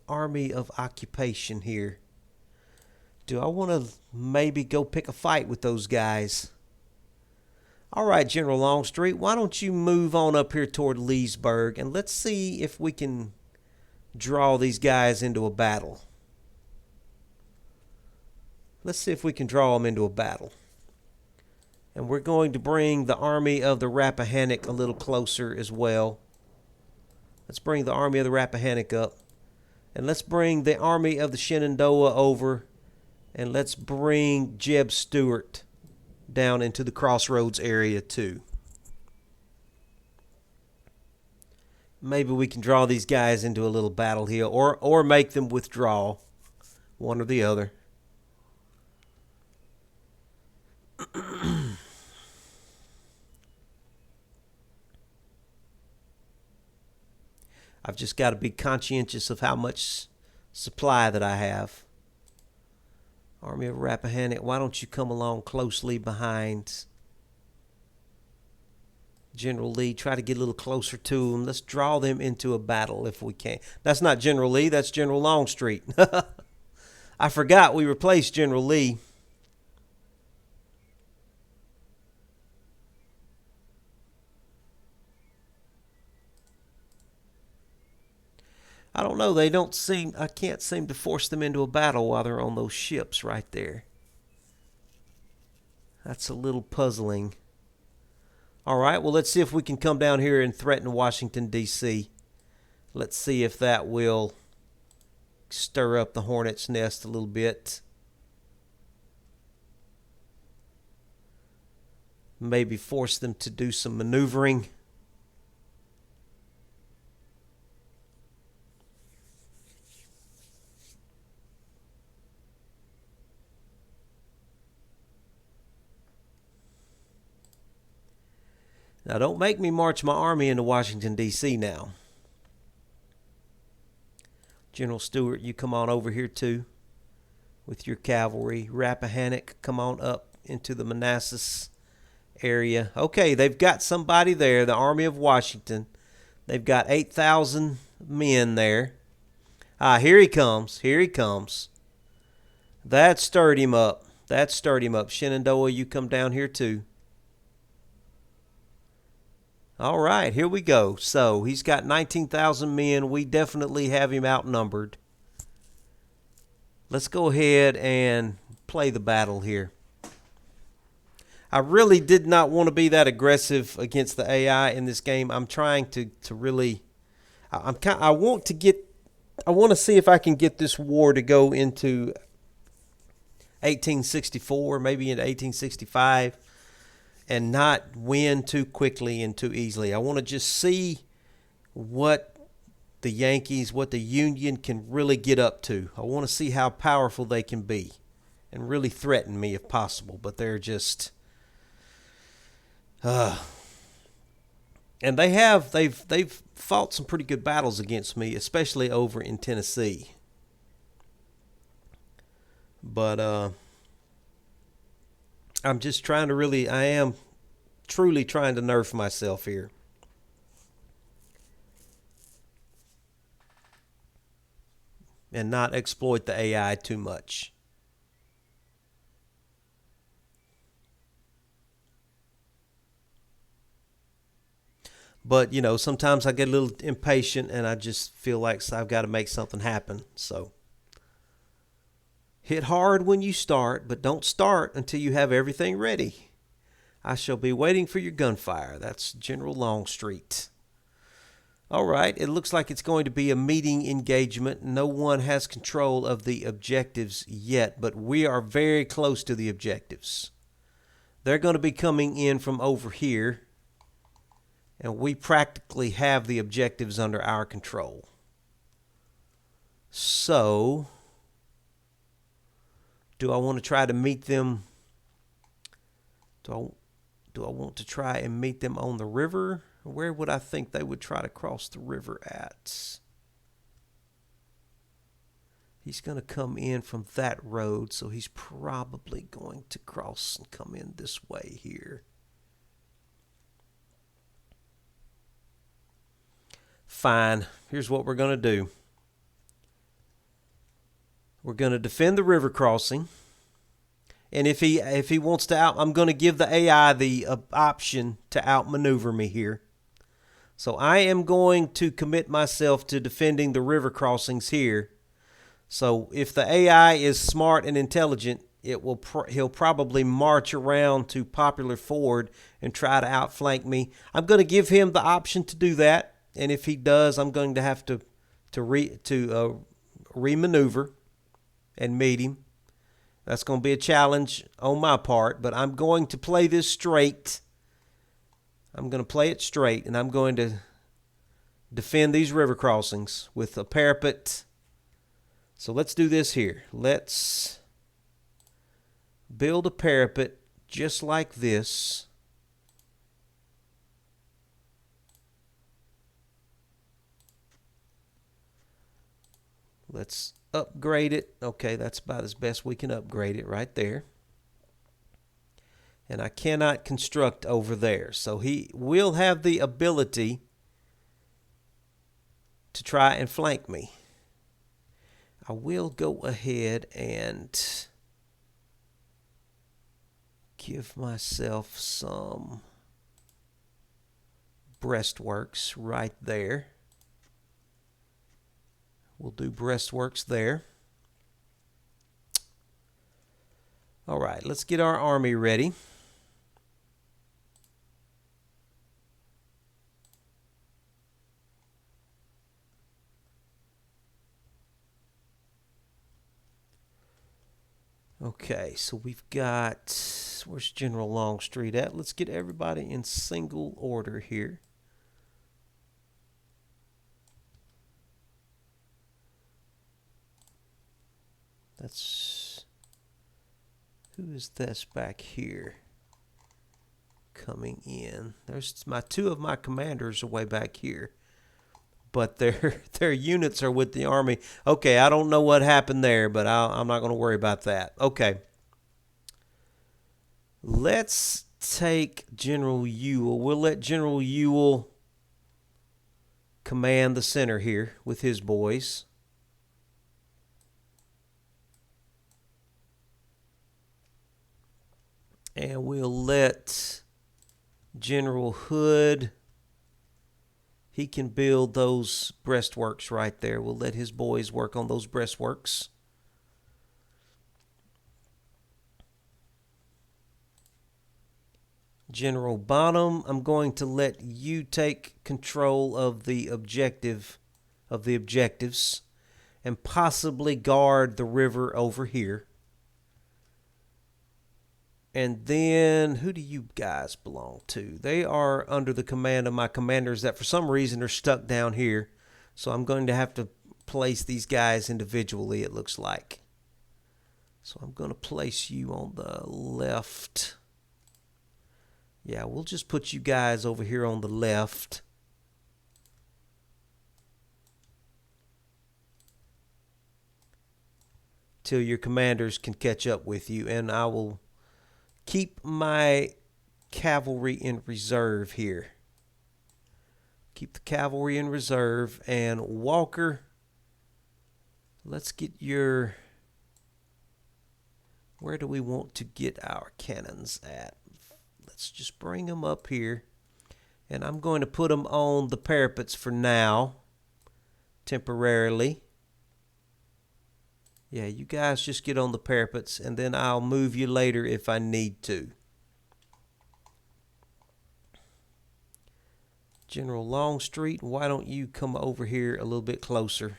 Army of Occupation here. Do I want to maybe go pick a fight with those guys? All right, General Longstreet, why don't you move on up here toward Leesburg, and let's see if we can draw these guys into a battle. Let's see if we can draw them into a battle. And we're going to bring the Army of the Rappahannock a little closer as well. Let's bring the Army of the Rappahannock up. And let's bring the Army of the Shenandoah over. And let's bring Jeb Stuart down into the Crossroads area too. Maybe we can draw these guys into a little battle here, or make them withdraw. One or the other. I've just got to be conscientious of how much supply that I have. Army of Rappahannock, why don't you come along closely behind General Lee? Try to get a little closer to him. Let's draw them into a battle if we can. That's not General Lee, that's General Longstreet. I forgot we replaced General Lee. I don't know, I can't seem to force them into a battle while they're on those ships right there. That's a little puzzling. All right, well, let's see if we can come down here and threaten Washington, D.C. Let's see if that will stir up the hornet's nest a little bit. Maybe force them to do some maneuvering. Now, don't make me march my army into Washington, D.C. now. General Stewart, you come on over here, too, with your cavalry. Rappahannock, come on up into the Manassas area. Okay, they've got somebody there, the Army of Washington. They've got 8,000 men there. Here he comes. Here he comes. That stirred him up. That stirred him up. Shenandoah, you come down here, too. All right, here we go. So he's got 19,000 men. We definitely have him outnumbered. Let's go ahead and play the battle here. I really did not want to be that aggressive against the AI in this game. I'm trying to really, I want to see if I can get this war to go into 1864, maybe into 1865. And not win too quickly and too easily. I want to just see what the Yankees, what the Union can really get up to. I want to see how powerful they can be and really threaten me if possible. But they're just, and they've fought some pretty good battles against me, especially over in Tennessee. But I'm just trying to I am truly trying to nerf myself here. And not exploit the AI too much. But, you know, sometimes I get a little impatient and I just feel like I've got to make something happen. So hit hard when you start, but don't start until you have everything ready. I shall be waiting for your gunfire. That's General Longstreet. All right, it looks like it's going to be a meeting engagement. No one has control of the objectives yet, but we are very close to the objectives. They're going to be coming in from over here, and we practically have the objectives under our control. So, do I want to try to meet them? Do I want to try and meet them on the river? Where would I think they would try to cross the river at? He's going to come in from that road, so he's probably going to cross and come in this way here. Fine. Here's what we're going to do. We're going to defend the river crossing. And if he wants to I'm going to give the AI the option to outmaneuver me here. So I am going to commit myself to defending the river crossings here. So if the AI is smart and intelligent, he'll probably march around to Popular Ford and try to outflank me. I'm going to give him the option to do that, and if he does, I'm going to have to remaneuver and meet him. That's going to be a challenge on my part, but I'm going to play this straight. I'm going to play it straight, and I'm going to defend these river crossings with a parapet. So let's do this here. Let's build a parapet just like this. Let's upgrade it. Okay, that's about as best we can upgrade it right there. And I cannot construct over there. So he will have the ability to try and flank me. I will go ahead and give myself some breastworks right there. We'll do breastworks there. All right, let's get our army ready. Okay, so we've got, where's General Longstreet at? Let's get everybody in single order here. Who is this back here coming in? There's two of my commanders are way back here, but their units are with the army. Okay, I don't know what happened there, but I'm not going to worry about that. Okay, let's take General Ewell. We'll let General Ewell command the center here with his boys. And we'll let General Hood, he can build those breastworks right there. We'll let his boys work on those breastworks. General Bonham, I'm going to let you take control of the objectives and possibly guard the river over here. And then, who do you guys belong to? They are under the command of my commanders that for some reason are stuck down here. So I'm going to have to place these guys individually, it looks like. So I'm going to place you on the left. Yeah, we'll just put you guys over here on the left. Till your commanders can catch up with you, and I will keep my cavalry in reserve here. Keep the cavalry in reserve. And Walker, let's get your... Where do we want to get our cannons at? Let's just bring them up here. And I'm going to put them on the parapets for now, temporarily. Yeah, you guys just get on the parapets, and then I'll move you later if I need to. General Longstreet, why don't you come over here a little bit closer?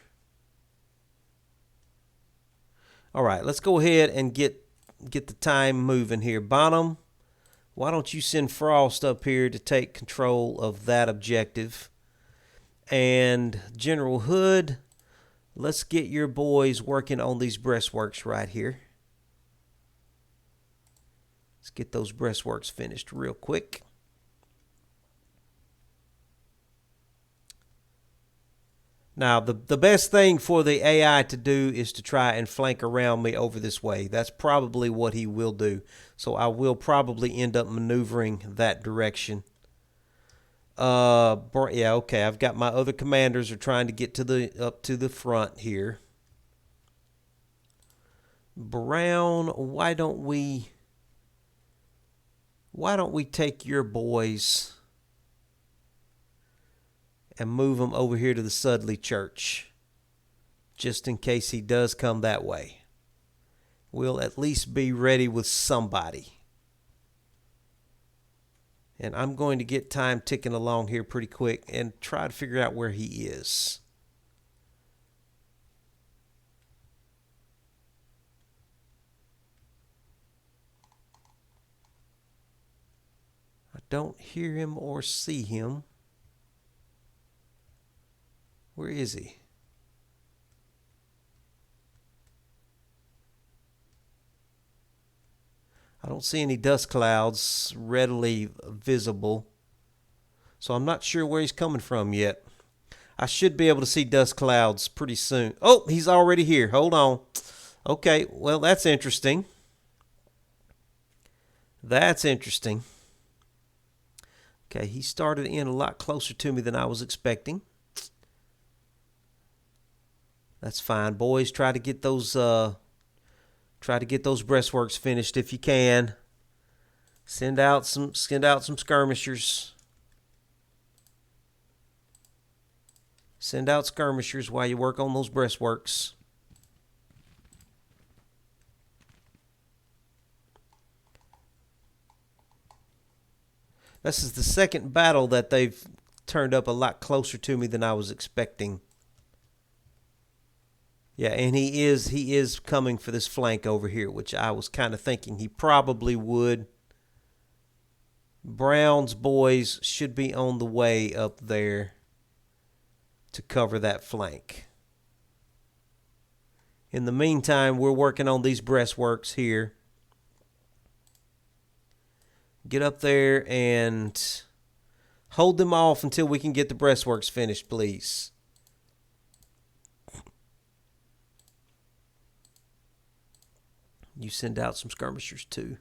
All right, let's go ahead and get the time moving here. Bonham, why don't you send Frost up here to take control of that objective? And General Hood, let's get your boys working on these breastworks right here. Let's get those breastworks finished real quick. Now, the best thing for the AI to do is to try and flank around me over this way. That's probably what he will do. So I will probably end up maneuvering that direction. Yeah, okay. I've got my other commanders are trying to get up to the front here. Brown, why don't we take your boys and move him over here to the Sudley Church, just in case he does come that way. We'll at least be ready with somebody. And I'm going to get time ticking along here pretty quick and try to figure out where he is. I don't hear him or see him. Where is he? I don't see any dust clouds readily visible, so I'm not sure where he's coming from yet. I should be able to see dust clouds pretty soon. Oh, he's already here. Hold on. Okay, well, that's interesting. That's interesting. Okay, he started in a lot closer to me than I was expecting. That's fine, boys. Try to get those breastworks finished if you can. Send out some skirmishers. Send out skirmishers while you work on those breastworks. This is the second battle that they've turned up a lot closer to me than I was expecting. Yeah, and he is coming for this flank over here, which I was kind of thinking he probably would. Brown's boys should be on the way up there to cover that flank. In the meantime, we're working on these breastworks here. Get up there and hold them off until we can get the breastworks finished, please. You send out some skirmishers too.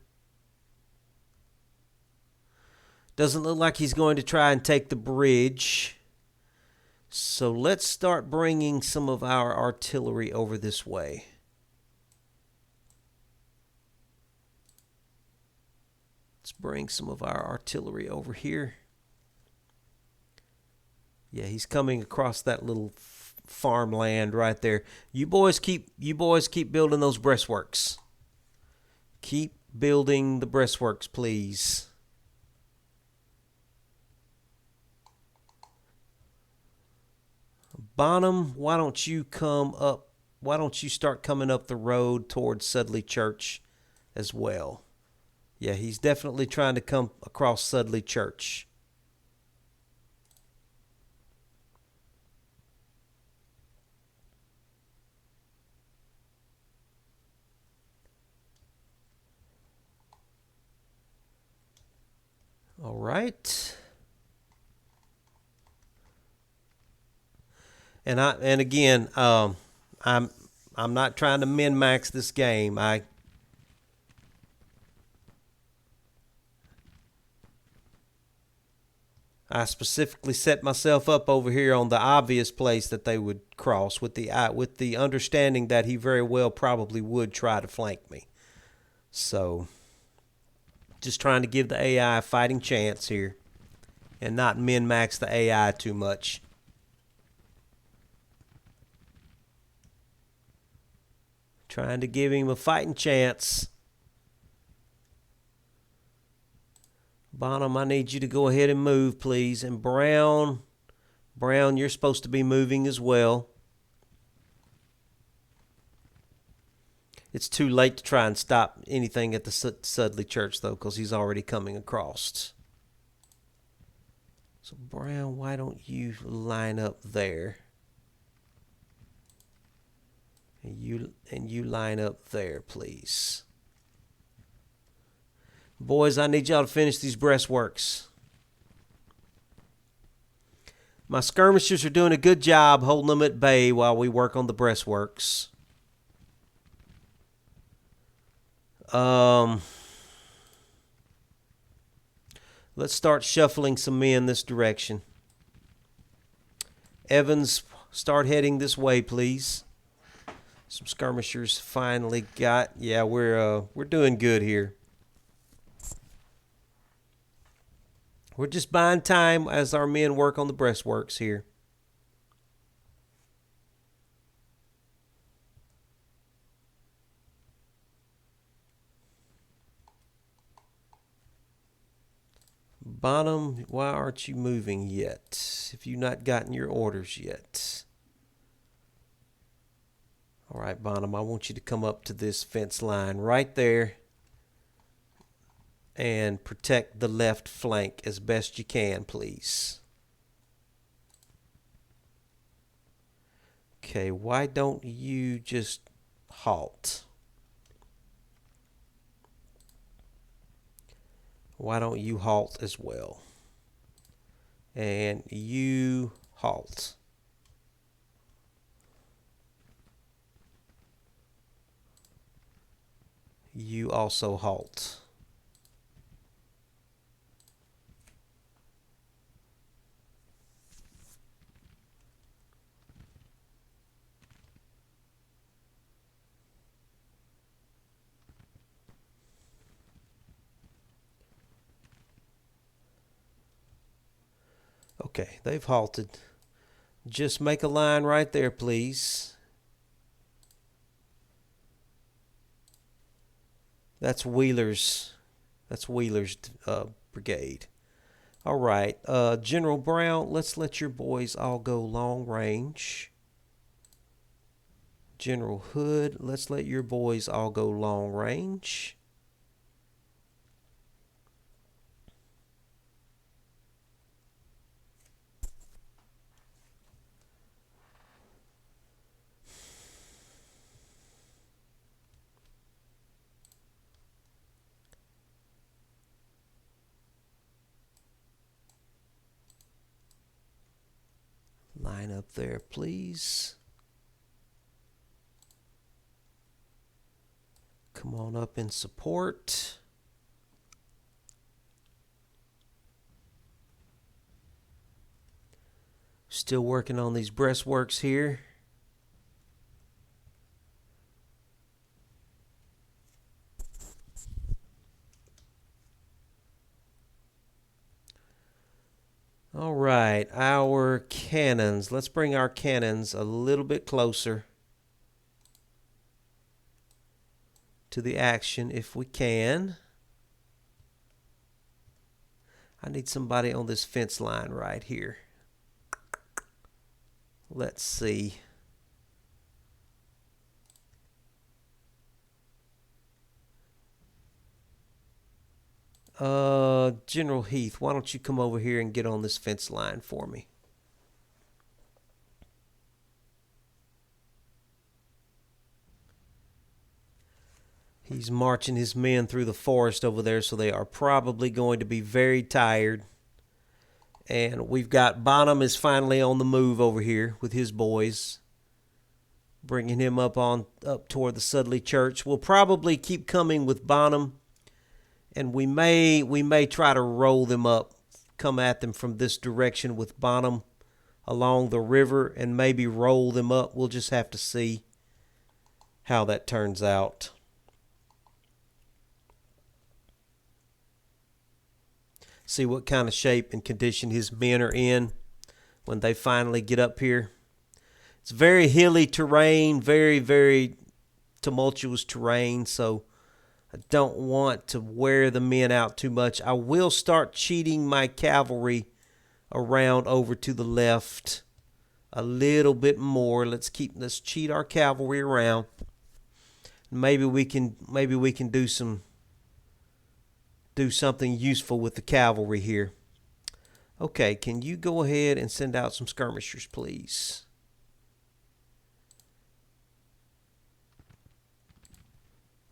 Doesn't look like he's going to try and take the bridge. So let's start bringing some of our artillery over this way. Let's bring some of our artillery over here. Yeah, he's coming across that little farmland right there. You boys keep building those breastworks. Keep building the breastworks, please. Bonham, why don't you come up? Why don't you start coming up the road towards Sudley Church as well? Yeah, he's definitely trying to come across Sudley Church. All right. And again, I'm not trying to min-max this game. I specifically set myself up over here on the obvious place that they would cross with the understanding that he very well probably would try to flank me. So just trying to give the AI a fighting chance here. and not min-max the AI too much. Trying to give him a fighting chance. Bonham, I need you to go ahead and move, please. And Brown, you're supposed to be moving as well. It's too late to try and stop anything at the Sudley Church, though, because he's already coming across. So, Brown, why don't you line up there? And you line up there, please. Boys, I need y'all to finish these breastworks. My skirmishers are doing a good job holding them at bay while we work on the breastworks. Let's start shuffling some men this direction. Evans, start heading this way, please. Some skirmishers finally got. Yeah, we're doing good here. We're just buying time as our men work on the breastworks here. Bonham, why aren't you moving yet? Have you not gotten your orders yet? All right, Bonham, I want you to come up to this fence line right there and protect the left flank as best you can, please. Okay, why don't you just halt? Why don't you halt as well? And you halt. You also halt. Okay, they've halted. Just make a line right there, please. That's Wheeler's brigade. All right, General Brown, let's let your boys all go long range. General Hood, let's let your boys all go long range. Line up there, please. Come on up in support. Still working on these breastworks here. All right, our cannons. Let's bring our cannons a little bit closer to the action if we can. I need somebody on this fence line right here. Let's see. General Heath, why don't you come over here and get on this fence line for me? He's marching his men through the forest over there, so they are probably going to be very tired. And we've got Bonham is finally on the move over here with his boys, bringing him up toward the Sudley Church. We'll probably keep coming with Bonham, and we may try to roll them up, come at them from this direction with Bonham along the river, and maybe roll them up. We'll just have to see how that turns out. See what kind of shape and condition his men are in when they finally get up here. It's very hilly terrain, very, very tumultuous terrain, so I don't want to wear the men out too much. I will start cheating my cavalry around over to the left a little bit more. Let's cheat our cavalry around. Maybe we can do something useful with the cavalry here. Okay, can you go ahead and send out some skirmishers, please?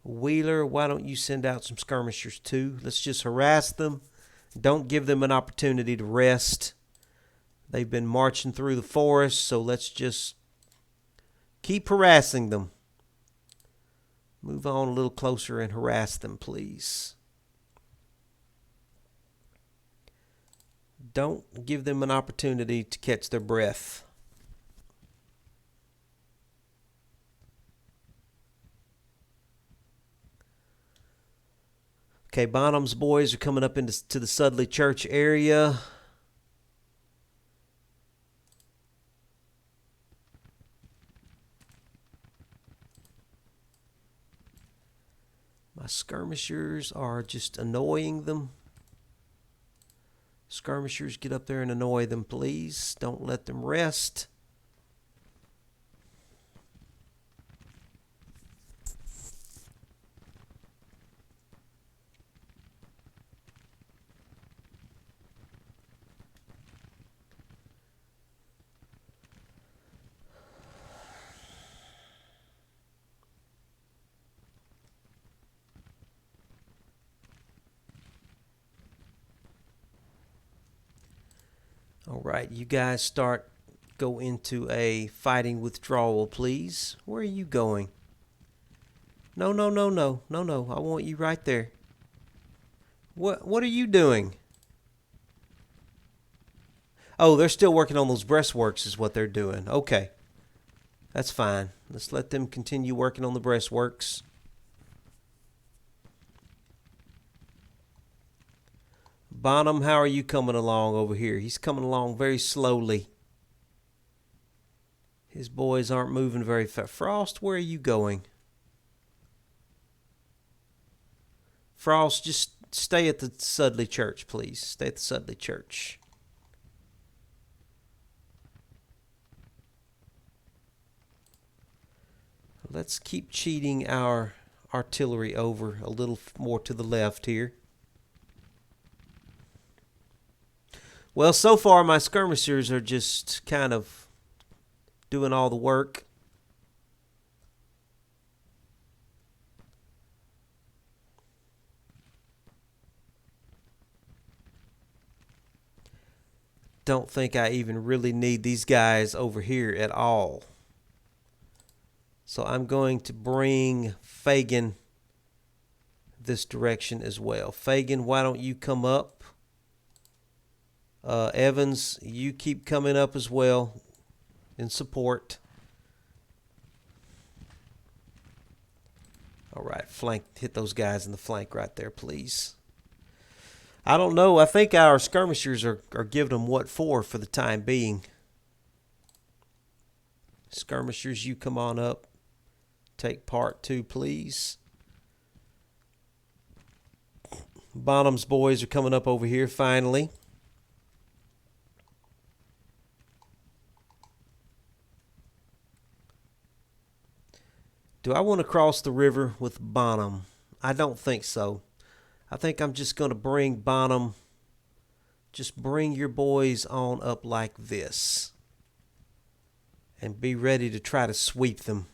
Wheeler, why don't you send out some skirmishers too? Let's just harass them. Don't give them an opportunity to rest. They've been marching through the forest, so let's just keep harassing them. Move on a little closer and harass them, please. Don't give them an opportunity to catch their breath. Okay, Bonham's boys are coming up to the Sudley Church area. My skirmishers are just annoying them. Skirmishers, get up there and annoy them, please. Don't let them rest. All right, you guys go into a fighting withdrawal, please. Where are you going? No. I want you right there. What are you doing? Oh, they're still working on those breastworks is what they're doing. Okay. That's fine. Let's let them continue working on the breastworks. Bonham, how are you coming along over here? He's coming along very slowly. His boys aren't moving very fast. Frost, where are you going? Frost, just stay at the Sudley Church, please. Stay at the Sudley Church. Let's keep cheating our artillery over a little more to the left here. Well, so far my skirmishers are just kind of doing all the work. Don't think I even really need these guys over here at all. So I'm going to bring Fagin this direction as well. Fagin, why don't you come up? Evans, you keep coming up as well in support. All right, hit those guys in the flank right there, please. I don't know. I think our skirmishers are giving them what for the time being. Skirmishers, you come on up. Take part too, please. Bonham's boys are coming up over here finally. Do I want to cross the river with Bonham? I don't think so. I think I'm just going to bring Bonham. Just bring your boys on up like this. And be ready to try to sweep them.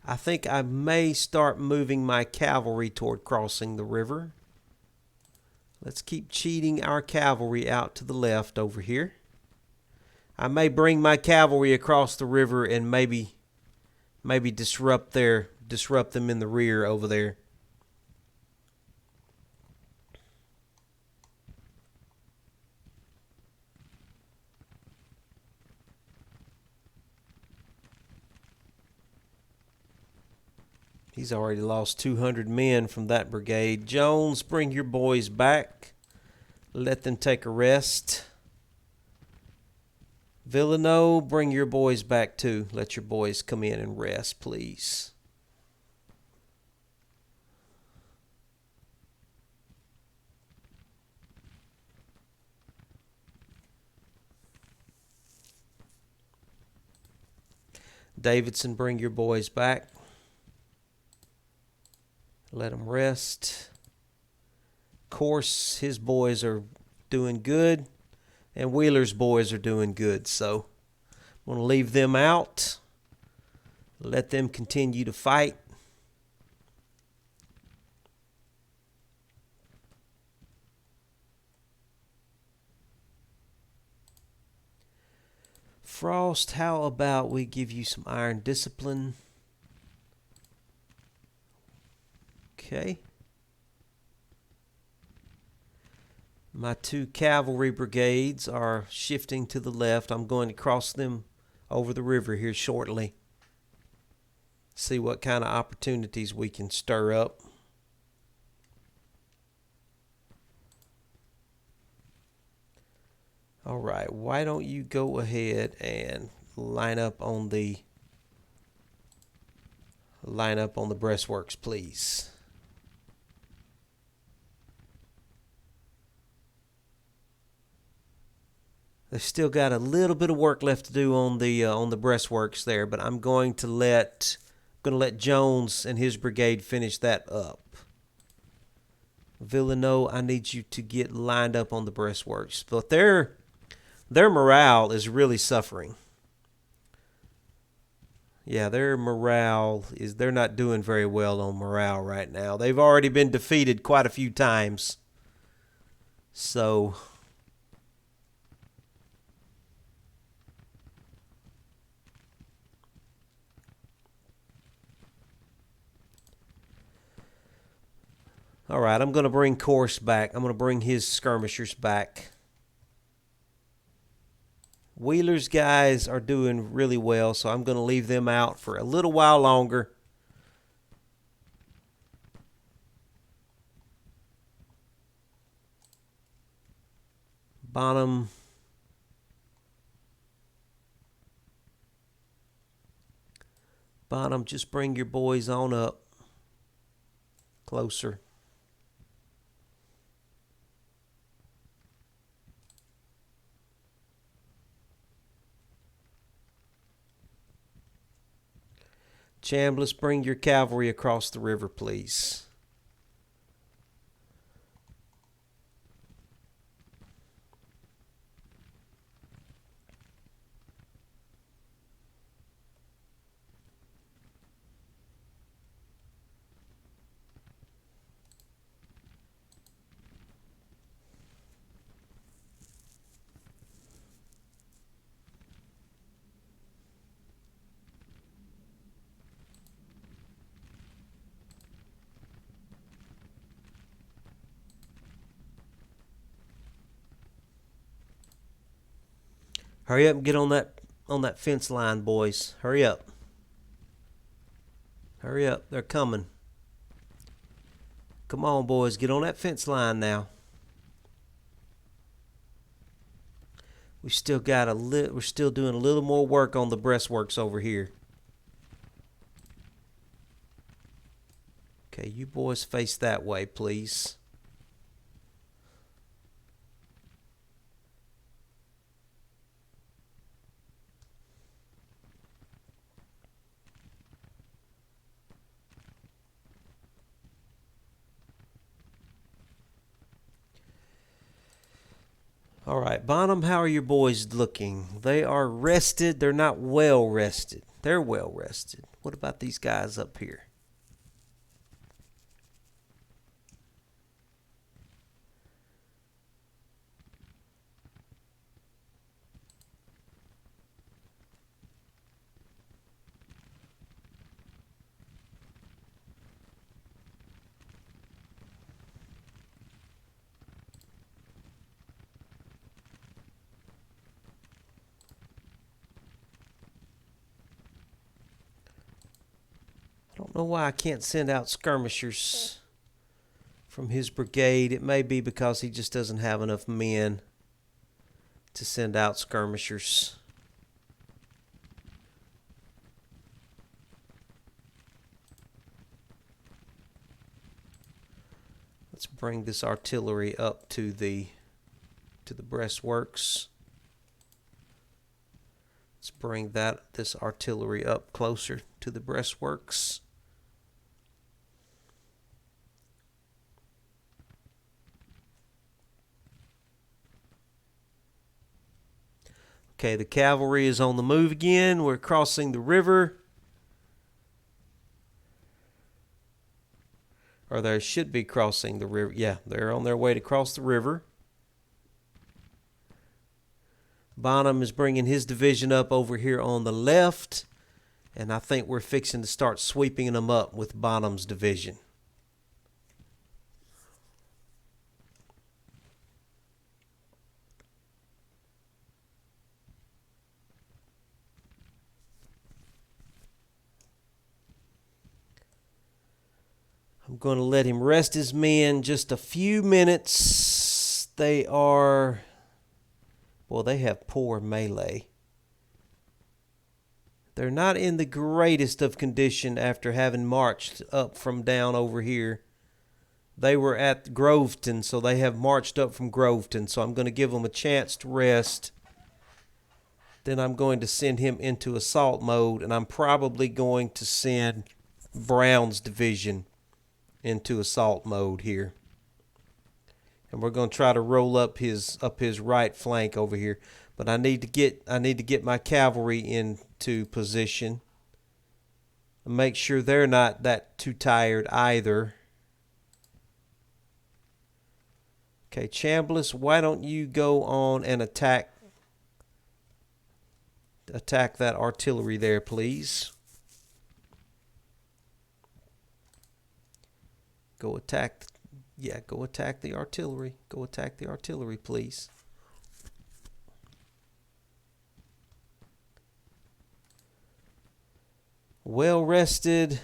I think I may start moving my cavalry toward crossing the river. Let's keep cheating our cavalry out to the left over here. I may bring my cavalry across the river and maybe disrupt them in the rear over there. He's already lost 200 men from that brigade. Jones, bring your boys back. Let them take a rest. Villano, bring your boys back too. Let your boys come in and rest, please. Davidson, bring your boys back. Let them rest. Of course, his boys are doing good, and Wheeler's boys are doing good. So I'm going to leave them out. Let them continue to fight. Frost, how about we give you some iron discipline? Okay. My 2 cavalry brigades are shifting to the left. I'm going to cross them over the river here shortly. See what kind of opportunities we can stir up. All right, why don't you go ahead and line up on the breastworks, please. They've still got a little bit of work left to do on the breastworks there, but I'm going to let Jones and his brigade finish that up. Villano, I need you to get lined up on the breastworks, but their morale is really suffering. Yeah, their morale is, they're not doing very well on morale right now. They've already been defeated quite a few times. So all right, I'm going to bring Corse back. I'm going to bring his skirmishers back. Wheeler's guys are doing really well, so I'm going to leave them out for a little while longer. Bonham. Bonham, just bring your boys on up. Closer. Chambliss, bring your cavalry across the river, please. Hurry up and get on that fence line, boys. Hurry up. Hurry up. They're coming. Come on, boys. Get on that fence line now. We're still doing a little more work on the breastworks over here. Okay, you boys face that way, please. All right, Bonham, how are your boys looking? They are rested. They're not well rested. They're well rested. What about these guys up here? I don't know why I can't send out skirmishers from his brigade. It may be because he just doesn't have enough men to send out skirmishers. Let's bring this artillery up to the breastworks. Let's bring this artillery up closer to the breastworks. Okay, the cavalry is on the move again. We're crossing the river. Or they should be crossing the river. Yeah, they're on their way to cross the river. Bonham is bringing his division up over here on the left. And I think we're fixing to start sweeping them up with Bonham's division. I'm going to let him rest his men just a few minutes. They are... Well, they have poor melee. They're not in the greatest of condition after having marched up from down over here. They were at Groveton, so they have marched up from Groveton. So I'm going to give them a chance to rest. Then I'm going to send him into assault mode, and I'm probably going to send Brown's division into assault mode here. And we're going to try to roll up his right flank over here. But I need to get my cavalry into position. Make sure they're not that too tired either. Okay, Chambliss, why don't you go on and attack that artillery there, please? Go attack. Yeah, go attack the artillery. Go attack the artillery, please. Well rested.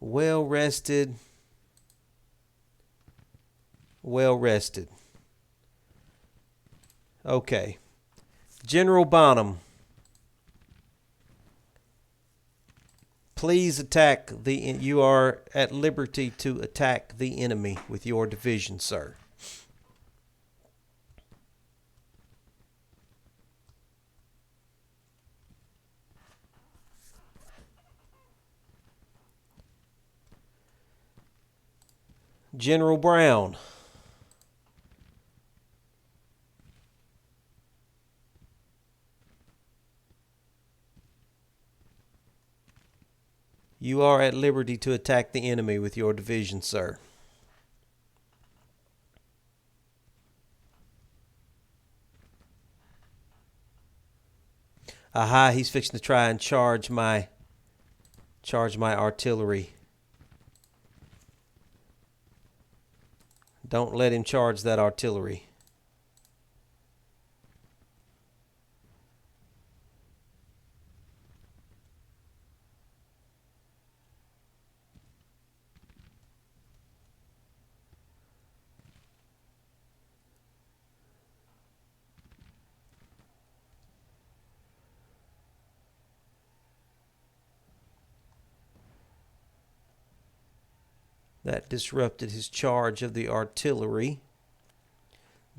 Well rested. Well rested. Okay. General Bonham, please attack you are at liberty to attack the enemy with your division, sir. General Brown, you are at liberty to attack the enemy with your division, sir. Aha, he's fixing to try and charge my artillery. Don't let him charge that artillery. That disrupted his charge of the artillery.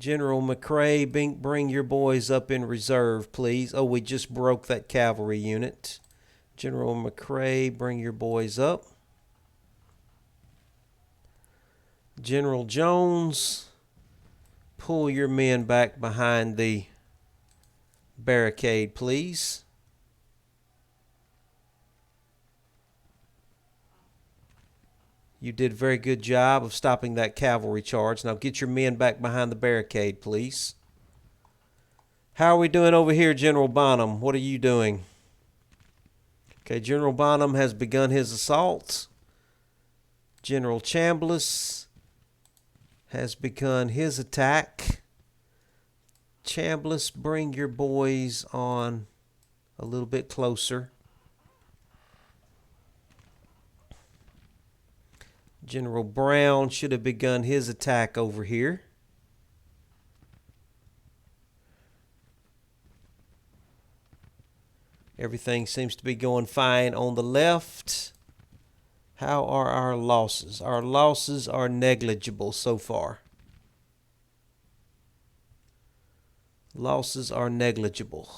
General McCrae, bring your boys up in reserve, please. Oh, we just broke that cavalry unit. General McCrae, bring your boys up. General Jones, pull your men back behind the barricade, please. You did a very good job of stopping that cavalry charge. Now get your men back behind the barricade, please. How are we doing over here, General Bonham? What are you doing? Okay, General Bonham has begun his assault. General Chambliss has begun his attack. Chambliss, bring your boys on a little bit closer. General Brown should have begun his attack over here. Everything seems to be going fine on the left. How are our losses? Our losses are negligible so far. Losses are negligible.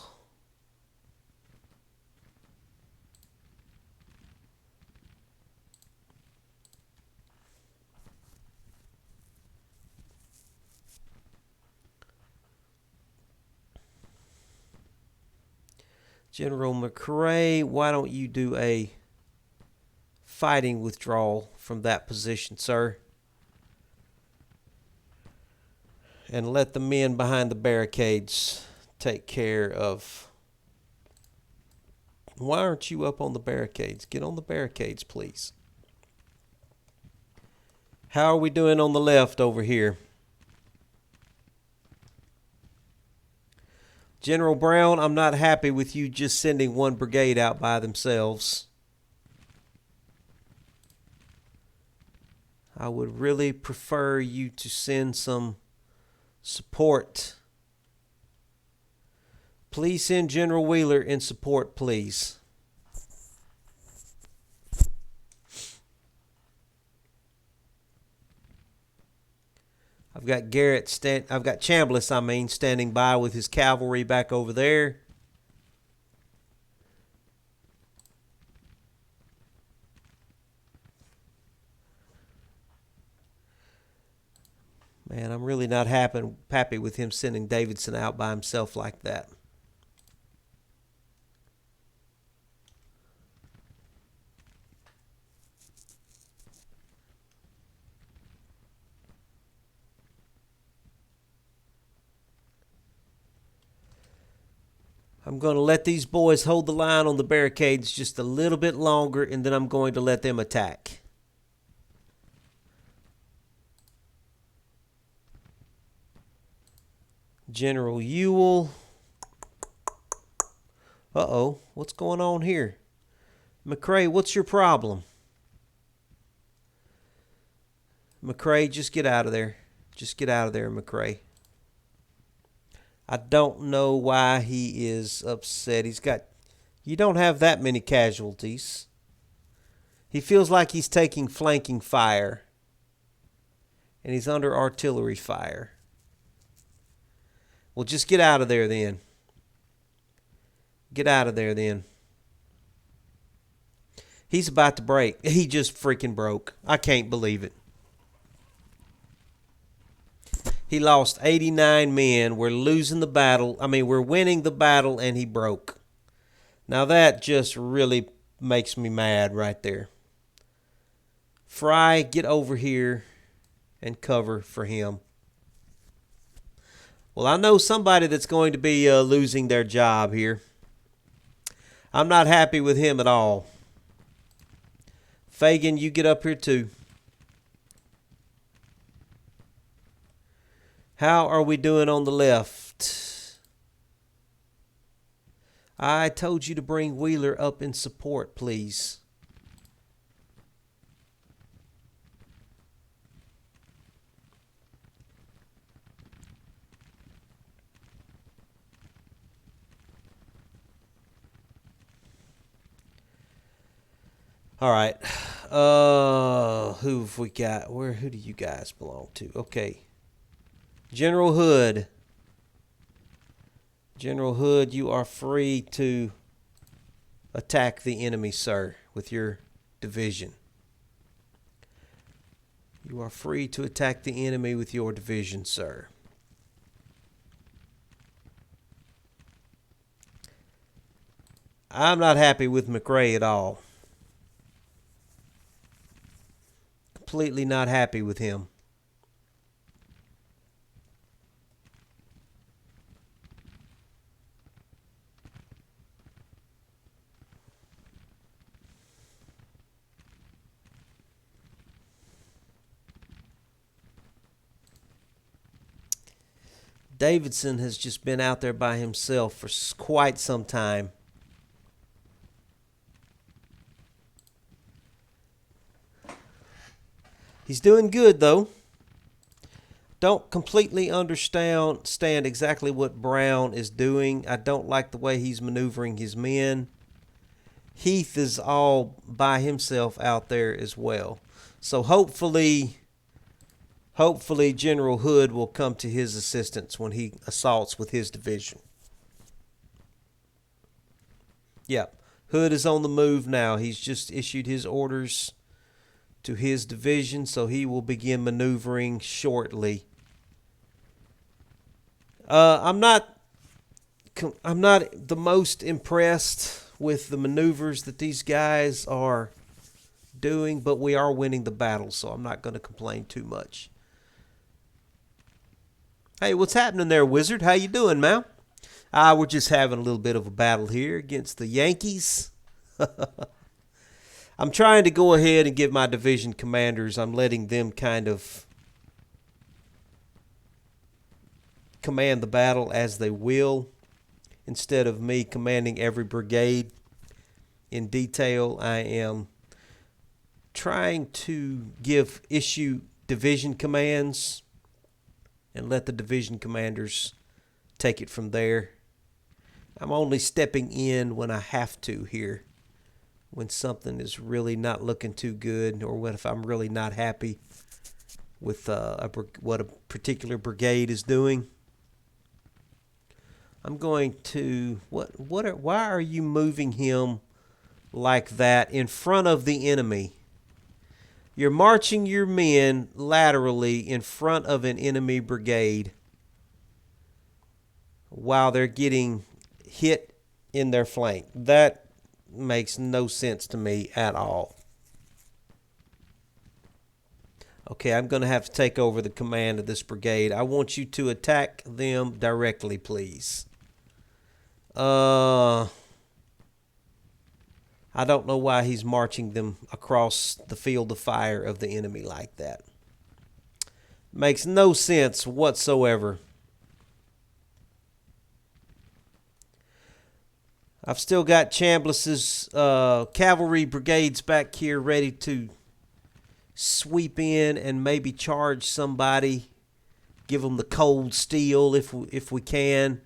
General McRae, why don't you do a fighting withdrawal from that position, sir? And let the men behind the barricades take care of... Why aren't you up on the barricades? Get on the barricades, please. How are we doing on the left over here? General Brown, I'm not happy with you just sending one brigade out by themselves. I would really prefer you to send some support. Please send General Wheeler in support, please. I've got Chambliss, standing by with his cavalry back over there. Man, I'm really not happy with him sending Davidson out by himself like that. I'm going to let these boys hold the line on the barricades just a little bit longer, and then I'm going to let them attack. General Ewell. Uh-oh, what's going on here? McRae, what's your problem? McRae, just get out of there. Just get out of there, McRae. I don't know why he is upset. You don't have that many casualties. He feels like he's taking flanking fire. And he's under artillery fire. Well, just get out of there then. Get out of there then. He's about to break. He just freaking broke. I can't believe it. He lost 89 men. We're losing the battle. We're winning the battle, and he broke. Now that just really makes me mad right there. Fry, get over here and cover for him. Well, I know somebody that's going to be losing their job here. I'm not happy with him at all. Fagan, you get up here too. How are we doing on the left? I told you to bring Wheeler up in support, please. All right. Who have we got? Who do you guys belong to? Okay. General Hood. General Hood, you are free to attack the enemy, sir, with your division. You are free to attack the enemy with your division, sir. I'm not happy with McRae at all. Completely not happy with him. Davidson has just been out there by himself for quite some time. He's doing good, though. Don't completely understand exactly what Brown is doing. I don't like the way he's maneuvering his men. Heath is all by himself out there as well. So hopefully General Hood will come to his assistance when he assaults with his division. Yep. Hood is on the move now. He's just issued his orders to his division, so he will begin maneuvering shortly. I'm not the most impressed with the maneuvers that these guys are doing, but we are winning the battle, so I'm not going to complain too much. Hey, what's happening there, Wizard? How you doing, man? We're just having a little bit of a battle here against the Yankees. I'm trying to go ahead and give my division commanders, I'm letting them kind of command the battle as they will, instead of me commanding every brigade in detail. I am trying to issue division commands and let the division commanders take it from there. I'm only stepping in when I have to here, when something is really not looking too good, or if I'm really not happy with what a particular brigade is doing. I'm going to why are you moving him like that in front of the enemy? You're marching your men laterally in front of an enemy brigade while they're getting hit in their flank. That makes no sense to me at all. Okay, I'm going to have to take over the command of this brigade. I want you to attack them directly, please. I don't know why he's marching them across the field of fire of the enemy like that. Makes no sense whatsoever. I've still got Chambliss's cavalry brigades back here ready to sweep in and maybe charge somebody. Give them the cold steel if we can.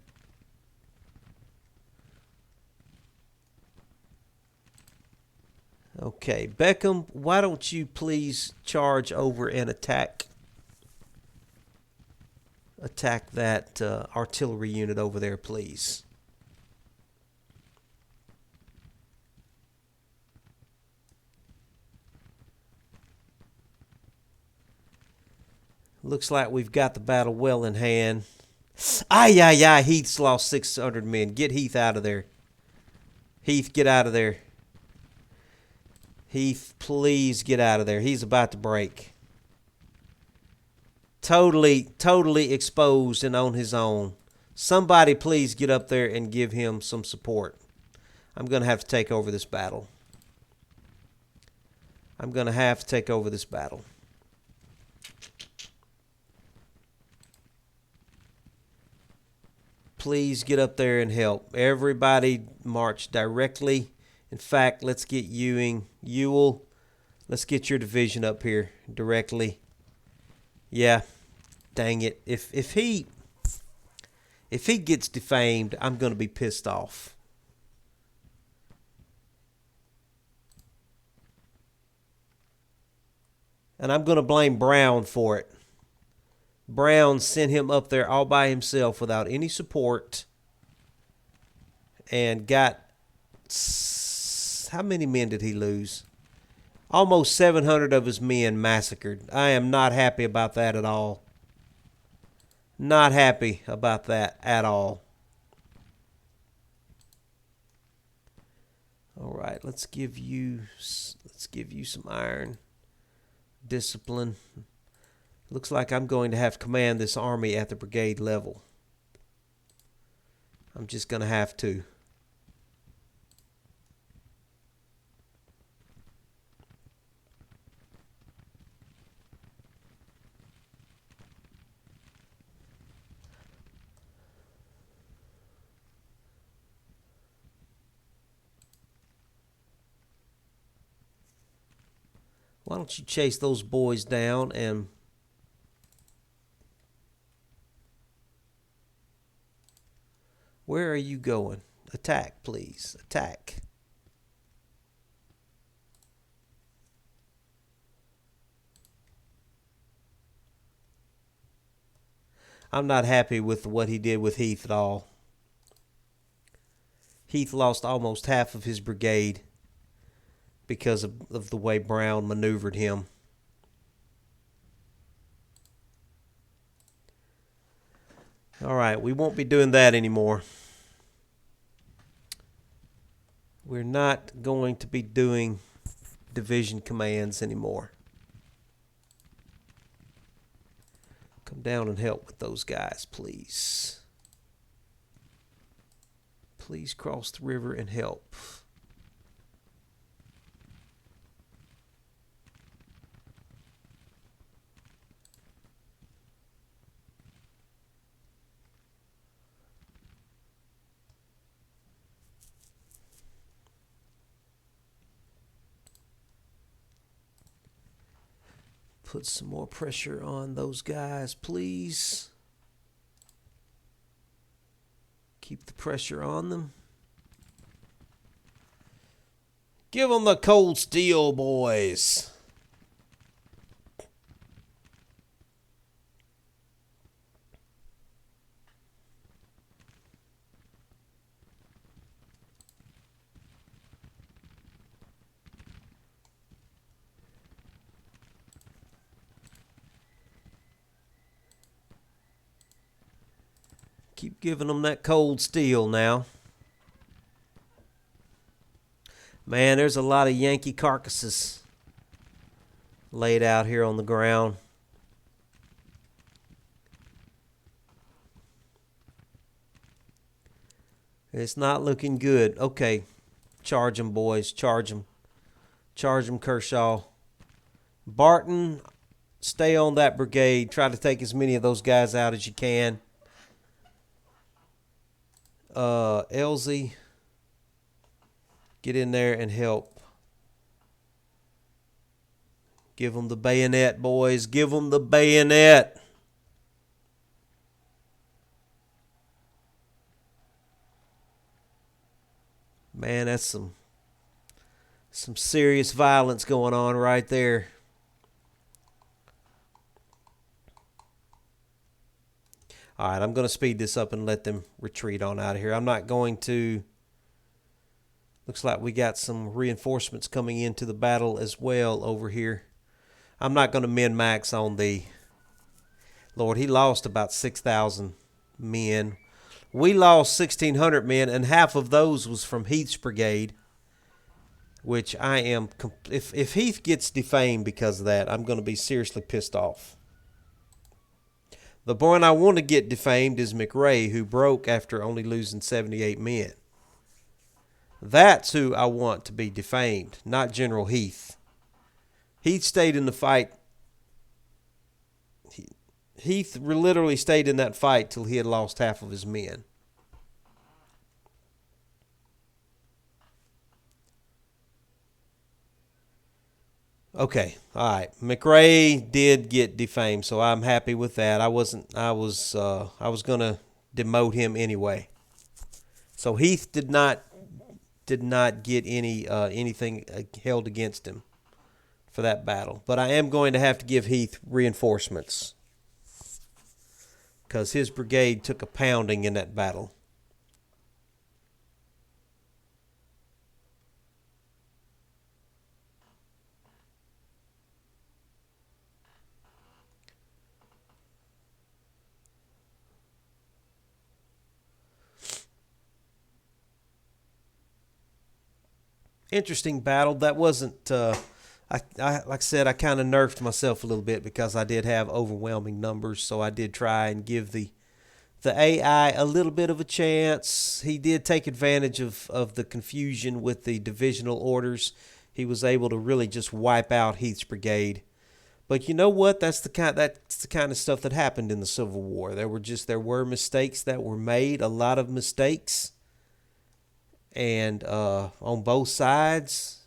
Okay, Beckham, why don't you please charge over and attack that artillery unit over there, please. Looks like we've got the battle well in hand. Heath's lost 600 men. Get Heath out of there. Heath, get out of there. Heath, please get out of there. He's about to break. Totally exposed and on his own. Somebody please get up there and give him some support. I'm going to have to take over this battle. Please get up there and help. Everybody march directly. In fact, let's get Ewell. Let's get your division up here directly. Yeah, dang it. If he gets defamed, I'm going to be pissed off. And I'm going to blame Brown for it. Brown sent him up there all by himself without any support and got, how many men did he lose? Almost 700 of his men massacred. I am not happy about that at all. Not happy about that at all. All right, let's give you some iron discipline. Looks like I'm going to have to command this army at the brigade level. I'm just going to have to. Why don't you chase those boys down and where are you going? Attack, please. Attack. I'm not happy with what he did with Heath at all. Heath lost almost half of his brigade because of the way Brown maneuvered him. All right, we won't be doing that anymore. We're not going to be doing division commands anymore. Come down and help with those guys, please. Please cross the river and help. Put some more pressure on those guys, please. Keep the pressure on them. Give them the cold steel, boys. Keep giving them that cold steel now. Man, there's a lot of Yankee carcasses laid out here on the ground. It's not looking good. Okay, charge them, boys. Charge them. Charge them, Kershaw. Barton, stay on that brigade. Try to take as many of those guys out as you can. Elsie, get in there and help. Give them the bayonet, boys. Give them the bayonet. Man, that's some serious violence going on right there. All right, I'm going to speed this up and let them retreat on out of here. I'm not going to... Looks like we got some reinforcements coming into the battle as well over here. I'm not going to min-max on the... Lord, he lost about 6,000 men. We lost 1,600 men, and half of those was from Heath's brigade, which I am... If Heath gets defamed because of that, I'm going to be seriously pissed off. The one I want to get defamed is McRae, who broke after only losing 78 men. That's who I want to be defamed, not General Heath. Heath stayed in the fight. Heath literally stayed in that fight till he had lost half of his men. Okay, all right. McRae did get defamed, so I'm happy with that. I was gonna demote him anyway. So Heath did not get anything held against him for that battle. But I am going to have to give Heath reinforcements because his brigade took a pounding in that battle. Interesting battle. That wasn't, like I said, I kind of nerfed myself a little bit because I did have overwhelming numbers, so I did try and give the AI a little bit of a chance. He did take advantage of the confusion with the divisional orders. He was able to really just wipe out Heath's brigade. But you know what? That's the kind of stuff that happened in the Civil War. There were mistakes that were made, a lot of mistakes. And on both sides,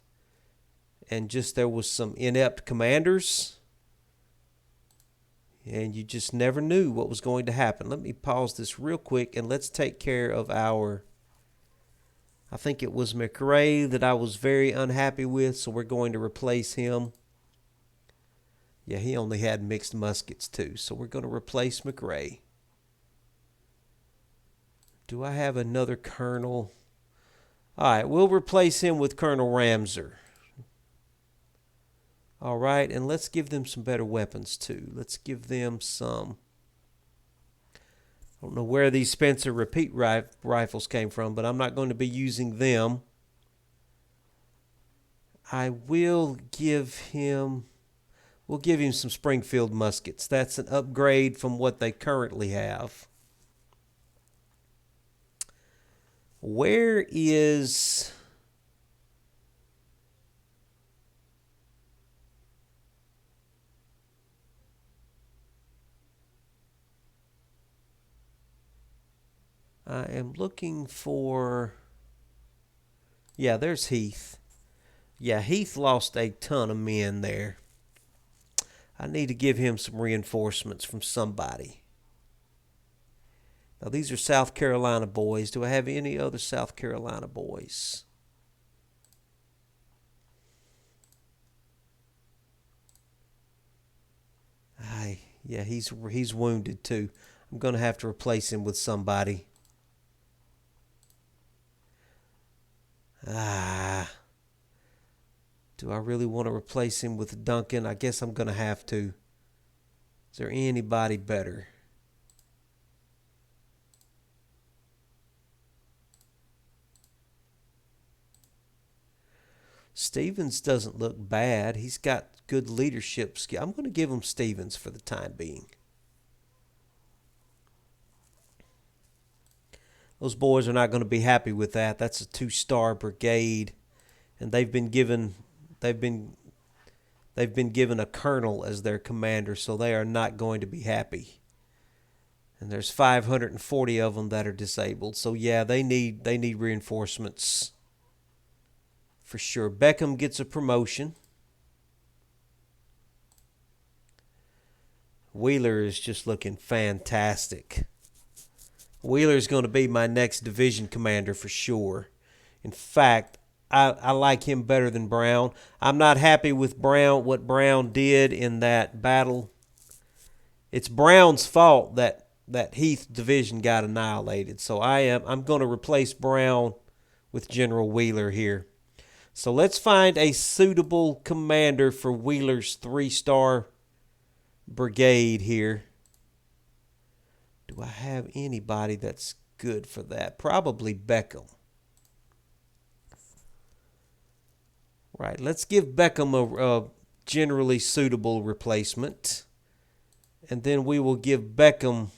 and just there was some inept commanders, and you just never knew what was going to happen. Let me pause this real quick, and let's take care of our, I think it was McRae that I was very unhappy with, so we're going to replace him. Yeah, he only had mixed muskets too, so we're going to replace McRae. Do I have another colonel? All right, we'll replace him with Colonel Ramser. All right, and let's give them some better weapons too. Let's give them some. I don't know where these Spencer repeat rifles came from, but I'm not going to be using them. I will give him. We'll give him some Springfield muskets. That's an upgrade from what they currently have. Where is... I am looking for... Yeah, there's Heath. Yeah, Heath lost a ton of men there. I need to give him some reinforcements from somebody. Now, these are South Carolina boys. Do I have any other South Carolina boys? Yeah, he's wounded too. I'm going to have to replace him with somebody. Do I really want to replace him with Duncan? I guess I'm going to have to. Is there anybody better? Stevens doesn't look bad. He's got good leadership skill. I'm going to give him Stevens for the time being. Those boys are not going to be happy with that. That's a 2-star brigade, and they've been given a colonel as their commander, so they are not going to be happy. And there's 540 of them that are disabled. So yeah, they need reinforcements for sure. Beckham gets a promotion. Wheeler is just looking fantastic. Wheeler's going to be my next division commander for sure. In fact, I like him better than Brown. I'm not happy with what Brown did in that battle. It's Brown's fault that Heath division got annihilated. So I'm going to replace Brown with General Wheeler here. So let's find a suitable commander for Wheeler's 3-star brigade here. Do I have anybody that's good for that? Probably Beckham. Right, let's give Beckham a generally suitable replacement. And then we will give Beckham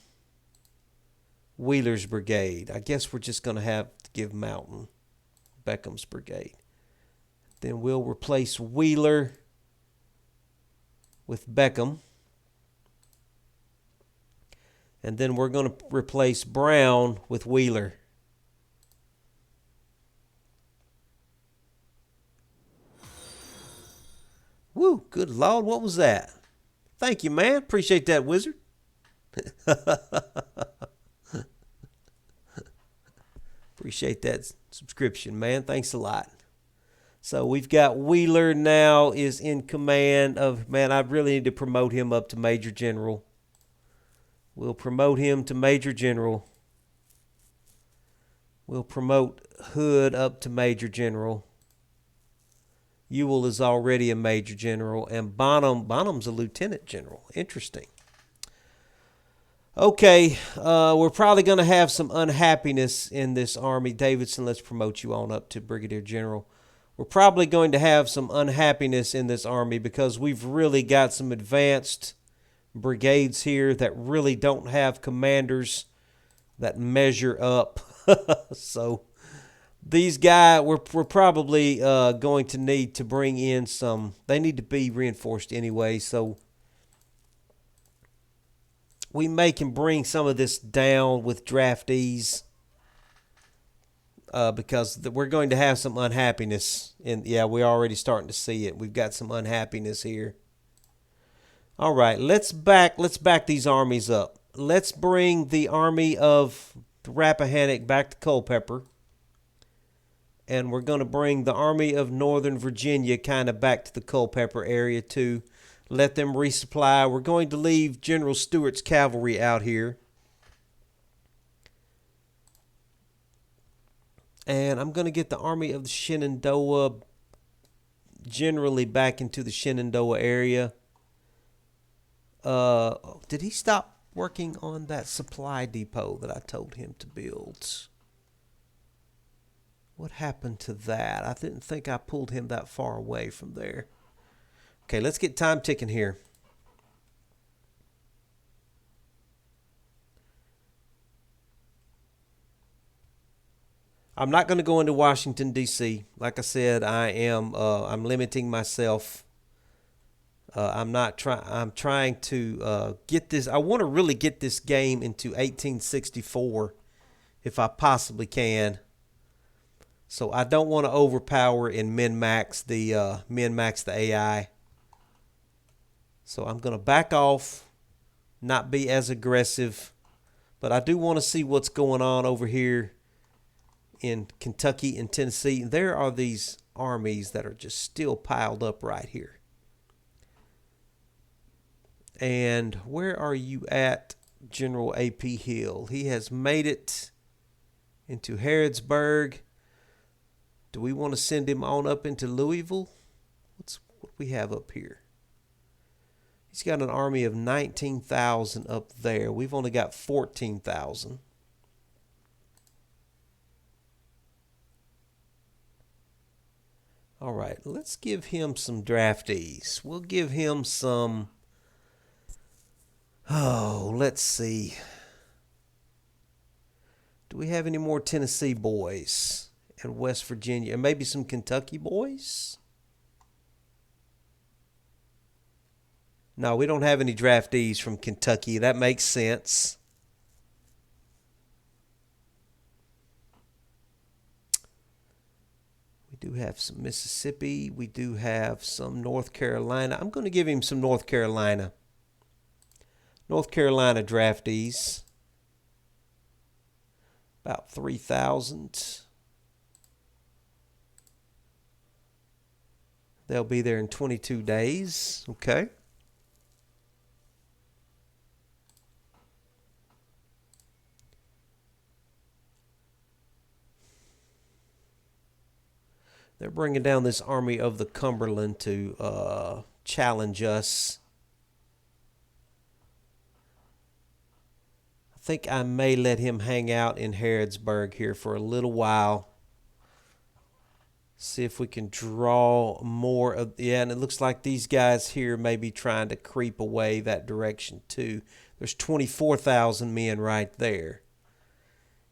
Wheeler's brigade. I guess we're just going to have to give Mountain Beckham's brigade. Then we'll replace Wheeler with Beckham. And then we're going to replace Brown with Wheeler. Woo, good Lord, what was that? Thank you, man. Appreciate that, wizard. Appreciate that subscription, man. Thanks a lot. So we've got Wheeler now is in command of, man, I really need to promote him up to Major General. We'll promote him to Major General. We'll promote Hood up to Major General. Ewell is already a Major General, and Bonham's a Lieutenant General. Interesting. Okay, we're probably going to have some unhappiness in this army. Davidson, let's promote you on up to Brigadier General. We're probably going to have some unhappiness in this army because we've really got some advanced brigades here that really don't have commanders that measure up. So these guys, we're probably going to need to bring in some. They need to be reinforced anyway, so we may can bring some of this down with draftees. because we're going to have some unhappiness. And yeah, we're already starting to see it. We've got some unhappiness here. All right, let's back these armies up. Let's bring the army of the Rappahannock back to Culpeper. And we're going to bring the Army of Northern Virginia kind of back to the Culpeper area to let them resupply. We're going to leave General Stewart's cavalry out here. And I'm going to get the Army of the Shenandoah generally back into the Shenandoah area. Did he stop working on that supply depot that I told him to build? What happened to that? I didn't think I pulled him that far away from there. Okay, let's get time ticking here. I'm not going to go into Washington, D.C. Like I said, I'm limiting myself. I'm trying to get this. I want to really get this game into 1864 if I possibly can. So I don't want to overpower and min-max the AI. So I'm going to back off, not be as aggressive. But I do want to see what's going on over here in Kentucky and Tennessee. There are these armies that are just still piled up right here. And where are you at, General A.P. Hill? He has made it into Harrodsburg. Do we want to send him on up into Louisville? What we have up here? He's got an army of 19,000 up there. We've only got 14,000. All right, let's give him some draftees. We'll give him some... Oh, let's see. Do we have any more Tennessee boys and West Virginia? And maybe some Kentucky boys? No, we don't have any draftees from Kentucky. That makes sense. We do have some Mississippi. We do have some North Carolina. I'm going to give him some North Carolina. North Carolina draftees. About 3,000. They'll be there in 22 days. Okay. They're bringing down this army of the Cumberland to challenge us. I think I may let him hang out in Harrodsburg here for a little while. See if we can draw more of... Yeah, and it looks like these guys here may be trying to creep away that direction too. There's 24,000 men right there.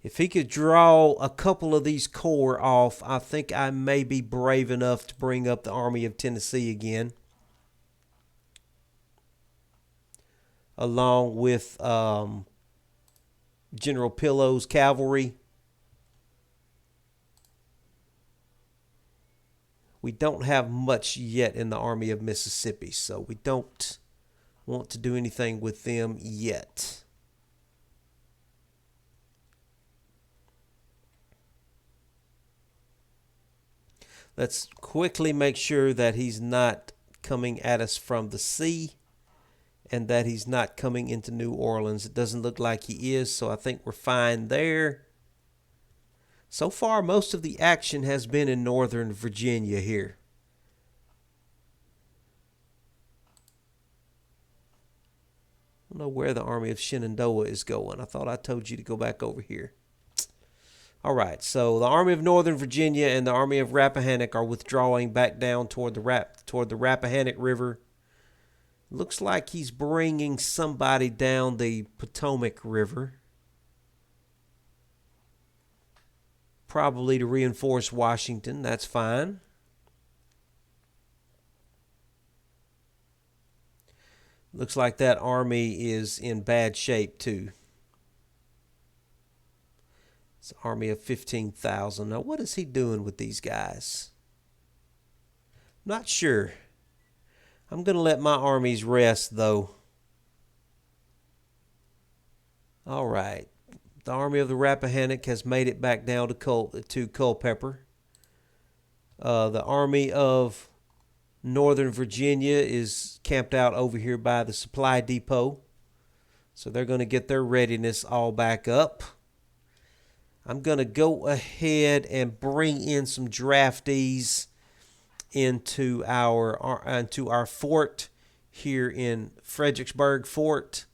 If he could draw a couple of these corps off, I think I may be brave enough to bring up the Army of Tennessee again. Along with General Pillow's cavalry. We don't have much yet in the Army of Mississippi, so we don't want to do anything with them yet. Let's quickly make sure that he's not coming at us from the sea and that he's not coming into New Orleans. It doesn't look like he is, so I think we're fine there. So far, most of the action has been in Northern Virginia here. I don't know where the Army of Shenandoah is going. I thought I told you to go back over here. All right, so the Army of Northern Virginia and the Army of Rappahannock are withdrawing back down toward the Rappahannock River. Looks like he's bringing somebody down the Potomac River. Probably to reinforce Washington. That's fine. Looks like that army is in bad shape too. It's an army of 15,000. Now, what is he doing with these guys? Not sure. I'm going to let my armies rest, though. All right. The Army of the Rappahannock has made it back down to Culpeper. The Army of Northern Virginia is camped out over here by the supply depot. So they're going to get their readiness all back up. I'm going to go ahead and bring in some draftees into our fort here in Fredericksburg Fort.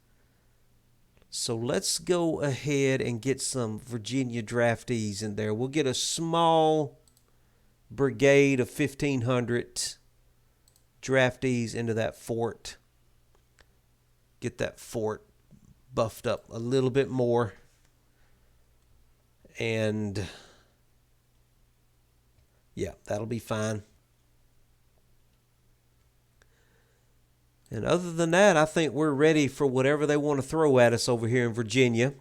So let's go ahead and get some Virginia draftees in there. We'll get a small brigade of 1,500 draftees into that fort. Get that fort buffed up a little bit more. And yeah, that'll be fine. And other than that, I think we're ready for whatever they want to throw at us over here in Virginia.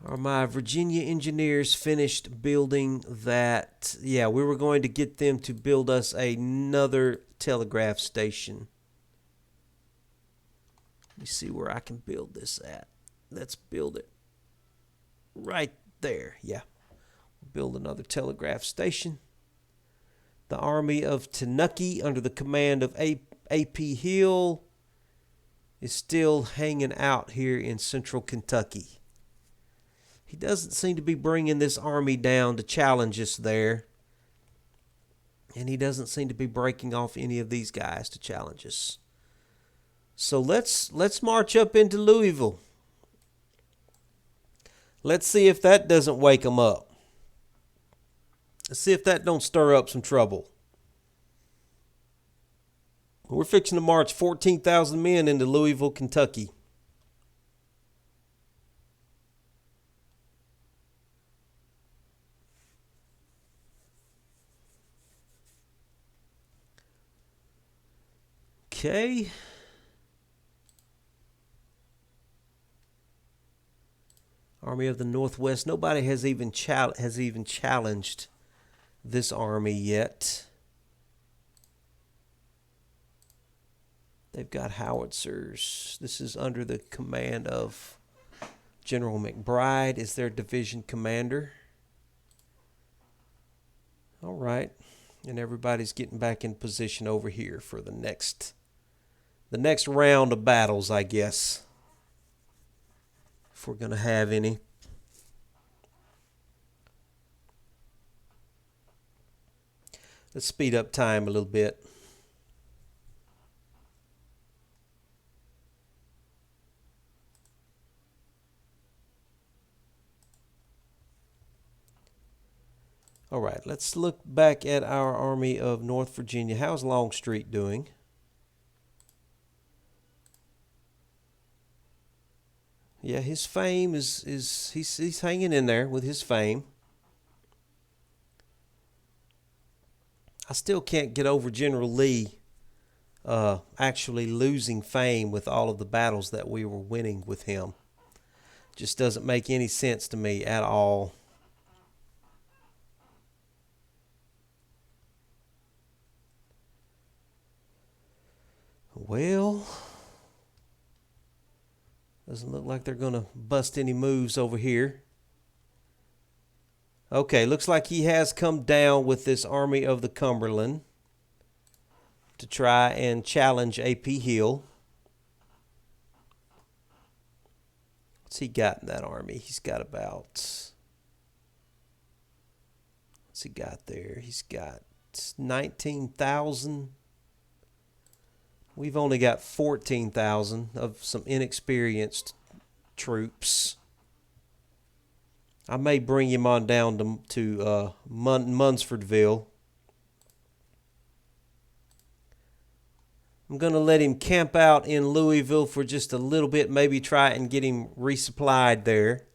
Are my Virginia engineers finished building that? Yeah, we were going to get them to build us another telegraph station. Let me see where I can build this at. Let's build it right there. Yeah, build another telegraph station. The Army of Tenouke under the command of A.P. Hill is still hanging out here in central Kentucky. He doesn't seem to be bringing this army down to challenge us there. And he doesn't seem to be breaking off any of these guys to challenge us. So let's march up into Louisville. Let's see if that doesn't wake them up. Let's see if that don't stir up some trouble. We're fixing to march 14,000 men into Louisville, Kentucky. Okay. Army of the Northwest. Nobody has even challenged this army yet. They've got howitzers. This is under the command of General McBride is their division commander. All right. And everybody's getting back in position over here for the next round of battles, I guess. If we're going to have any. Let's speed up time a little bit. All right, let's look back at our Army of North Virginia. How's Longstreet doing? Yeah, his fame he's hanging in there with his fame. I still can't get over General Lee actually losing fame with all of the battles that we were winning with him. Just doesn't make any sense to me at all. Well, doesn't look like they're going to bust any moves over here. Okay, looks like he has come down with this Army of the Cumberland to try and challenge A.P. Hill. What's he got in that army? He's got about... What's he got there? He's got 19,000. We've only got 14,000 of some inexperienced troops. I may bring him on down to Munsfordville. I'm going to let him camp out in Louisville for just a little bit, maybe try and get him resupplied there.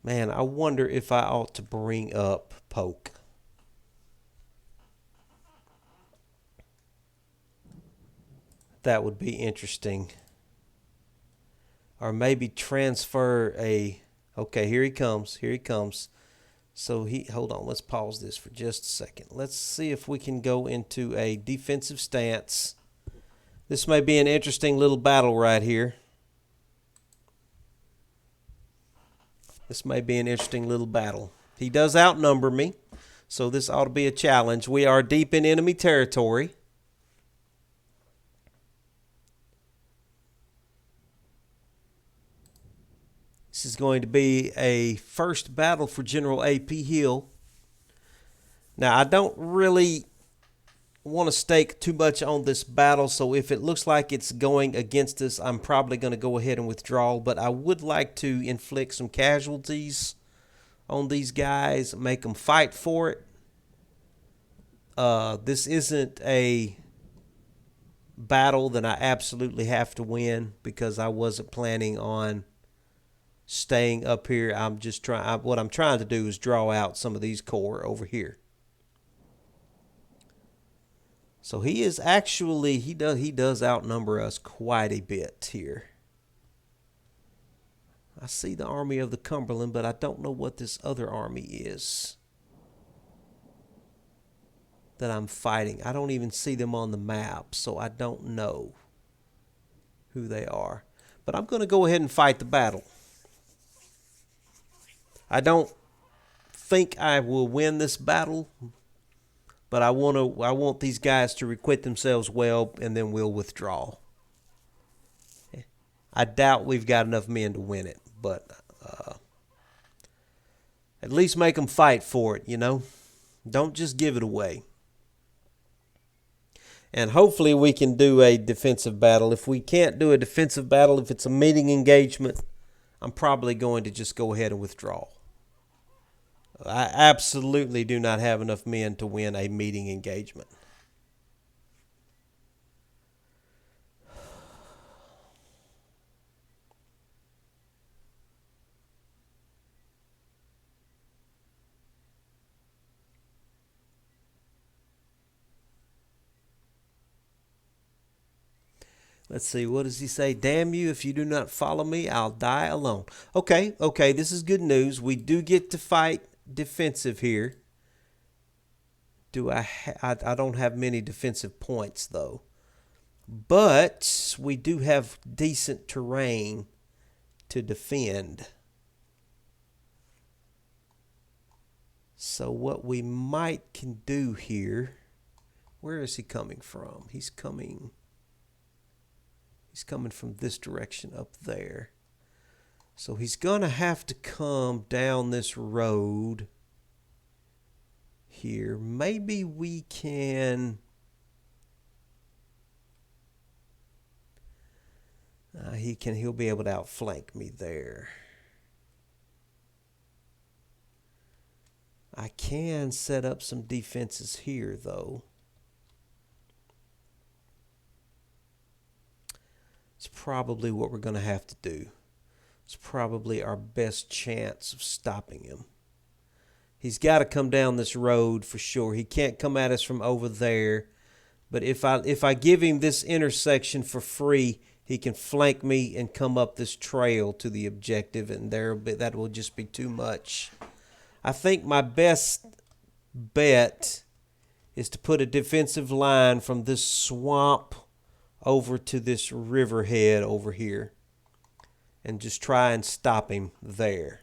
Man, I wonder if I ought to bring up Polk. That would be interesting. Or maybe transfer a... Okay, here he comes. Here he comes. So hold on, let's pause this for just a second. Let's see if we can go into a defensive stance. This may be an interesting little battle right here. This may be an interesting little battle. He does outnumber me, so this ought to be a challenge. We are deep in enemy territory. This is going to be a first battle for General A.P. Hill. Now, I don't really want to stake too much on this battle, so if it looks like it's going against us, I'm probably going to go ahead and withdraw, but I would like to inflict some casualties on these guys, make them fight for it. This isn't a battle that I absolutely have to win because I wasn't planning on staying up here. I'm just trying. What I'm trying to do is draw out some of these corps over here. So he is actually he does outnumber us quite a bit here. I see the Army of the Cumberland, but I don't know what this other army is that I'm fighting. I don't even see them on the map, so I don't know who they are. But I'm going to go ahead and fight the battle. I don't think I will win this battle, but I want these guys to requite themselves well, and then we'll withdraw. I doubt we've got enough men to win it, but at least make them fight for it, you know. Don't just give it away. And hopefully we can do a defensive battle. If we can't do a defensive battle, if it's a meeting engagement, I'm probably going to just go ahead and withdraw. I absolutely do not have enough men to win a meeting engagement. Let's see, what does he say? Damn you, if you do not follow me, I'll die alone. Okay, this is good news. We do get to fight defensive here. I don't have many defensive points, though. But we do have decent terrain to defend. So what we might can do here... Where is he coming from? He's coming from this direction up there. So he's going to have to come down this road here. Maybe we can... he'll be able to outflank me there. I can set up some defenses here, though. It's probably what we're going to have to do. It's probably our best chance of stopping him. He's got to come down this road for sure. He can't come at us from over there. But if I give him this intersection for free, he can flank me and come up this trail to the objective, and that will just be too much. I think my best bet is to put a defensive line from this swamp over to this riverhead over here and just try and stop him there.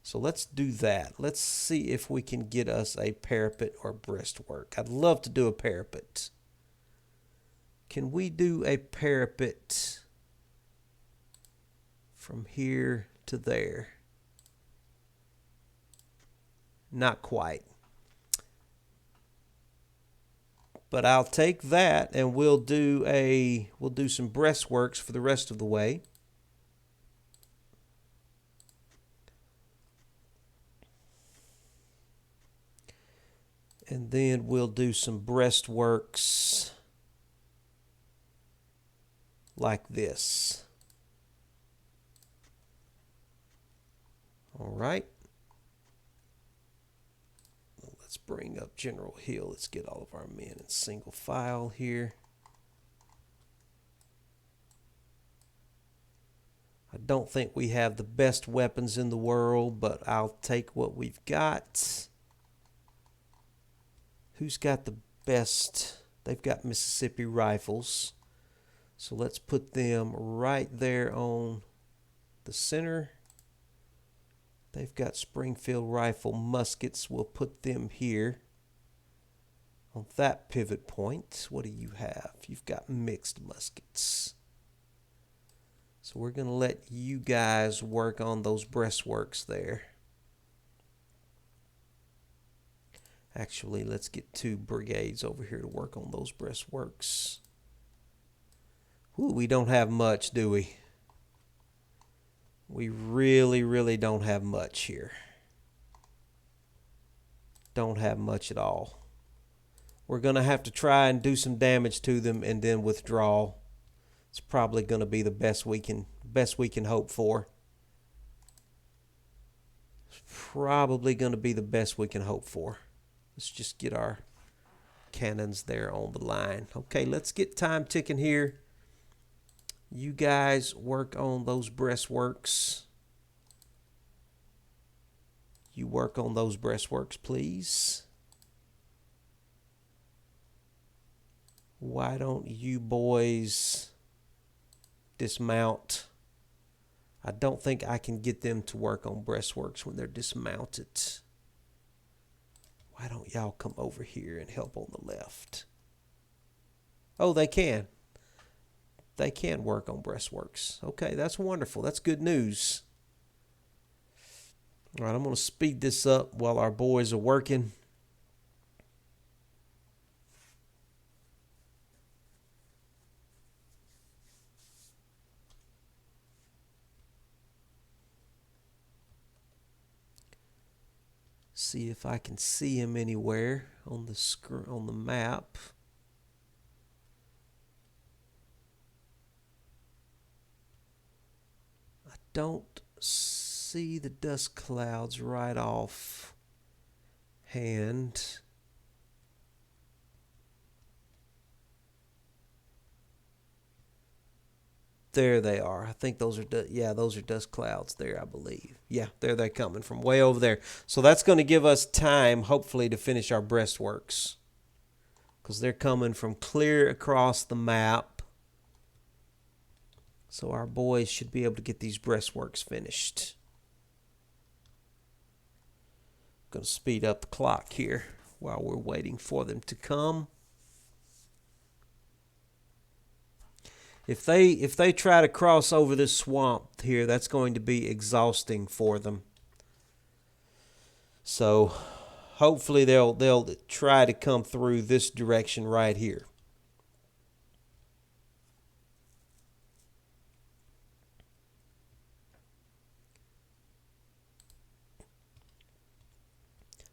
So let's do that. Let's see if we can get us a parapet or breastwork. I'd love to do a parapet. Can we do a parapet from here to there? Not quite. But I'll take that, and we'll do some breastworks for the rest of the way. And then we'll do some breastworks like this. All right. Let's bring up General Hill. Let's get all of our men in single file here. don't think we have the best weapons in the world, but I'll take what we've got. Who's got the best? They've got Mississippi rifles. So let's put them right there on the center. They've got Springfield rifle muskets. We'll put them here on that pivot point. What do you have? You've got mixed muskets. So we're going to let you guys work on those breastworks there. Actually, let's get 2 brigades over here to work on those breastworks. Ooh, we don't have much, do we? We really, really don't have much here. Don't have much at all. We're going to have to try and do some damage to them and then withdraw. It's probably going to be the best we can hope for. It's probably going to be the best we can hope for. Let's just get our cannons there on the line. Okay, let's get time ticking here. You guys work on those breastworks. You work on those breastworks, please. Why don't you boys dismount? I don't think I can get them to work on breastworks when they're dismounted. Why don't y'all come over here and help on the left? Oh, they can. They can work on breastworks. Okay, that's wonderful. That's good news. All right, I'm going to speed this up while our boys are working. See if I can see him anywhere on the map. I don't see the dust clouds right off hand. There they are. I think those are those are dust clouds there, I believe. Yeah, there they're coming from way over there. So that's going to give us time, hopefully, to finish our breastworks, because they're coming from clear across the map. So our boys should be able to get these breastworks finished. I'm going to speed up the clock here while we're waiting for them to come. If they try to cross over this swamp here, that's going to be exhausting for them. So hopefully they'll try to come through this direction right here.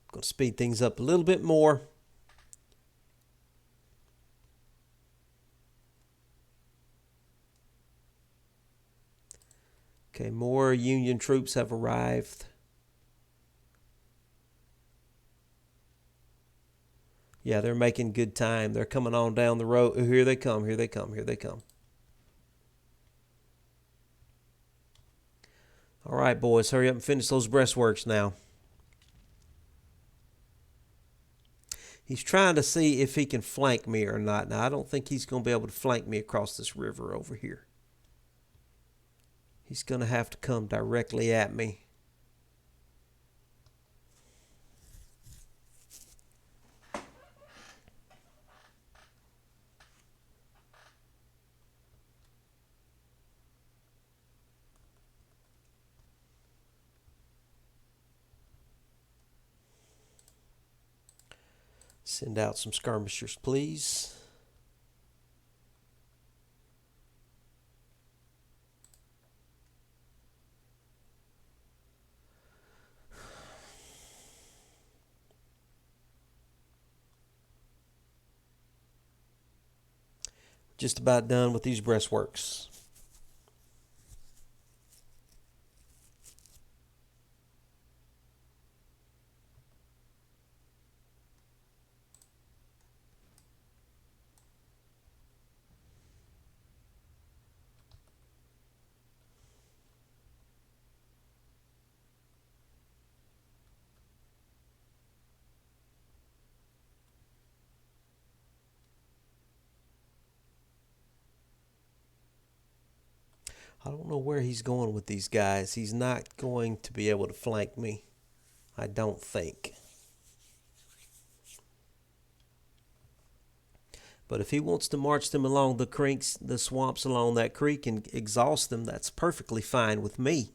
I'm going to speed things up a little bit more. Okay, more Union troops have arrived. Yeah, they're making good time. They're coming on down the road. Oh, here they come, here they come, here they come. All right, boys, hurry up and finish those breastworks now. He's trying to see if he can flank me or not. Now, I don't think he's going to be able to flank me across this river over here. He's going to have to come directly at me. Send out some skirmishers, please. Just about done with these breastworks. I don't know where he's going with these guys. He's not going to be able to flank me, I don't think. But if he wants to march them along the creeks, the swamps along that creek and exhaust them, that's perfectly fine with me.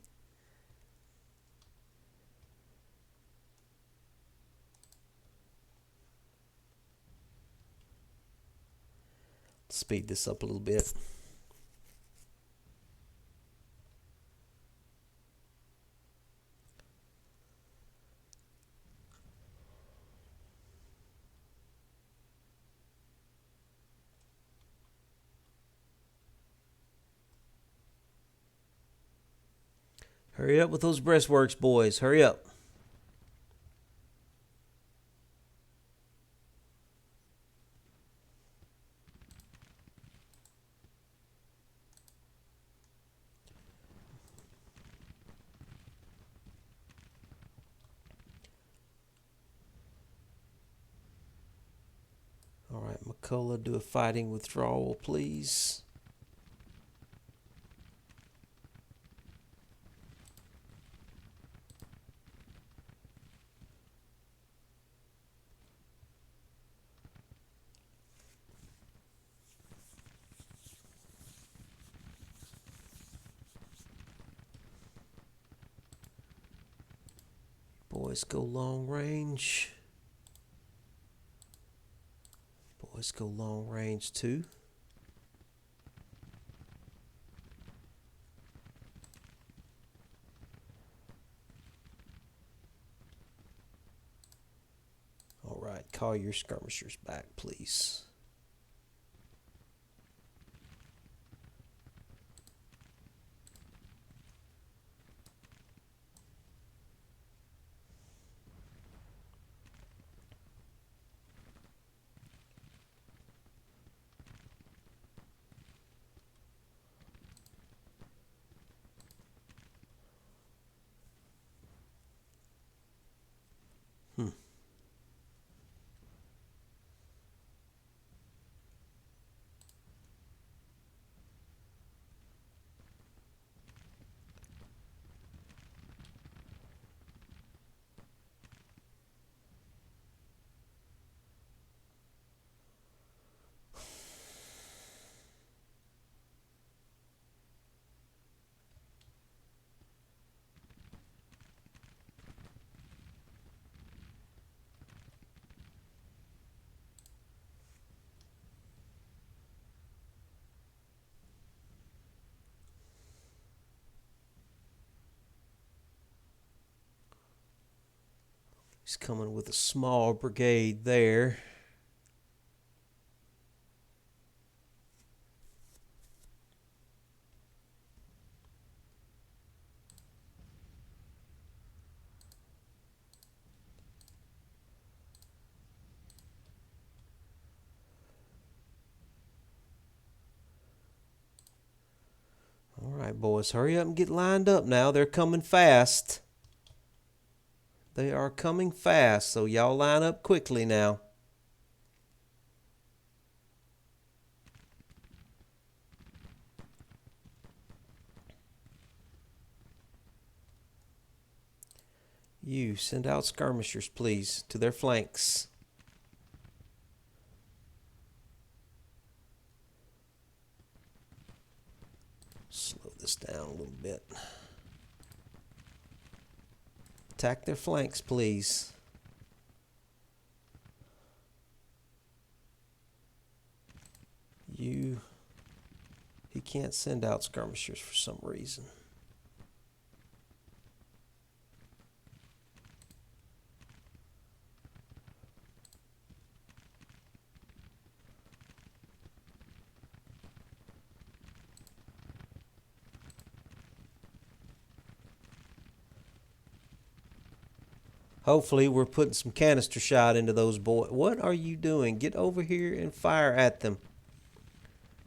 Speed this up a little bit. Hurry up with those breastworks, boys. Hurry up. All right, McCullough, do a fighting withdrawal, please. Boys go long range. Boys go long range too. All right, call your skirmishers back, please. He's coming with a small brigade there. All right, boys, hurry up and get lined up now. They're coming fast. They are coming fast, so y'all line up quickly now. You send out skirmishers, please, to their flanks. Slow this down a little bit. Attack their flanks, please. He can't send out skirmishers for some reason. Hopefully we're putting some canister shot into those boys. What are you doing? Get over here and fire at them.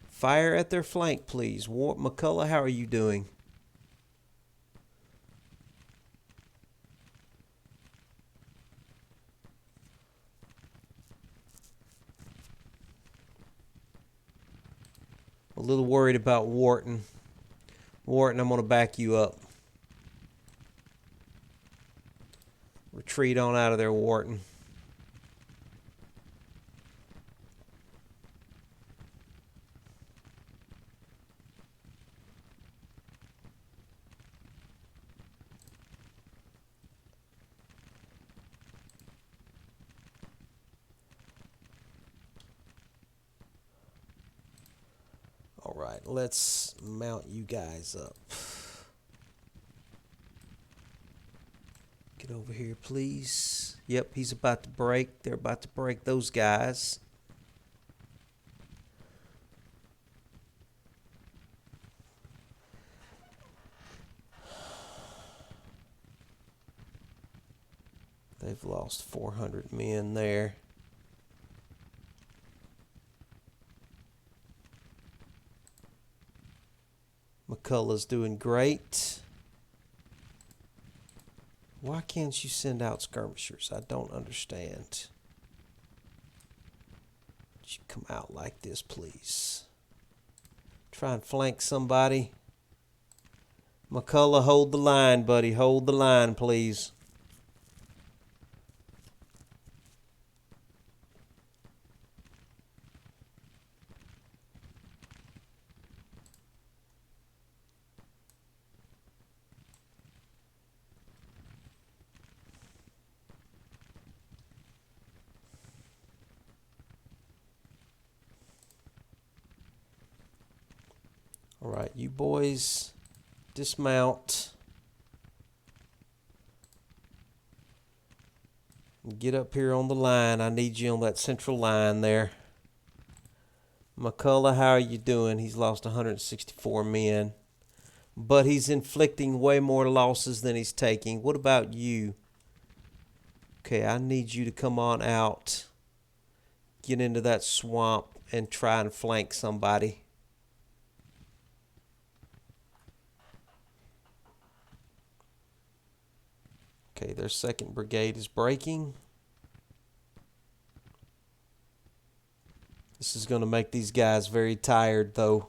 Fire at their flank, please. McCullough, how are you doing? A little worried about Wharton. Wharton, I'm going to back you up. Retreat on out of there, Wharton. All right, let's mount you guys up. Get over here, please. Yep, he's about to break. They're about to break those guys. They've lost 400 men there. McCullough's doing great. Why can't you send out skirmishers? I don't understand. Would you come out like this, please? Try and flank somebody. McCullough, hold the line, buddy. Hold the line, please. All right, you boys dismount. Get up here on the line. I need you on that central line there. McCullough, how are you doing? He's lost 164 men. But he's inflicting way more losses than he's taking. What about you? Okay, I need you to come on out. Get into that swamp and try and flank somebody. Okay, their second brigade is breaking. This is going to make these guys very tired, though.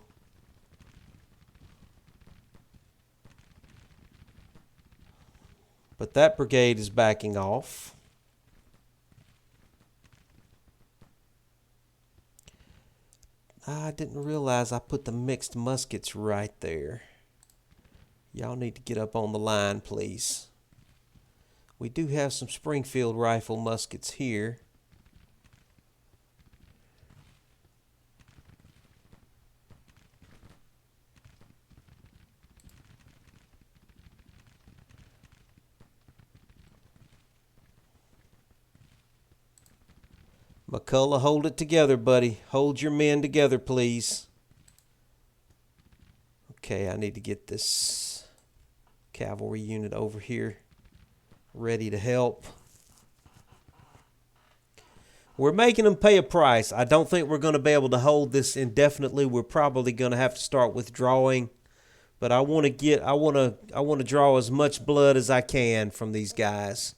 But that brigade is backing off. I didn't realize I put the mixed muskets right there. Y'all need to get up on the line, please. We do have some Springfield rifle muskets here. McCullough, hold it together, buddy. Hold your men together, please. Okay, I need to get this cavalry unit over here ready to help. We're making them pay a price. I don't think we're going to be able to hold this indefinitely. We're probably going to have to start withdrawing. But I want to draw as much blood as I can from these guys.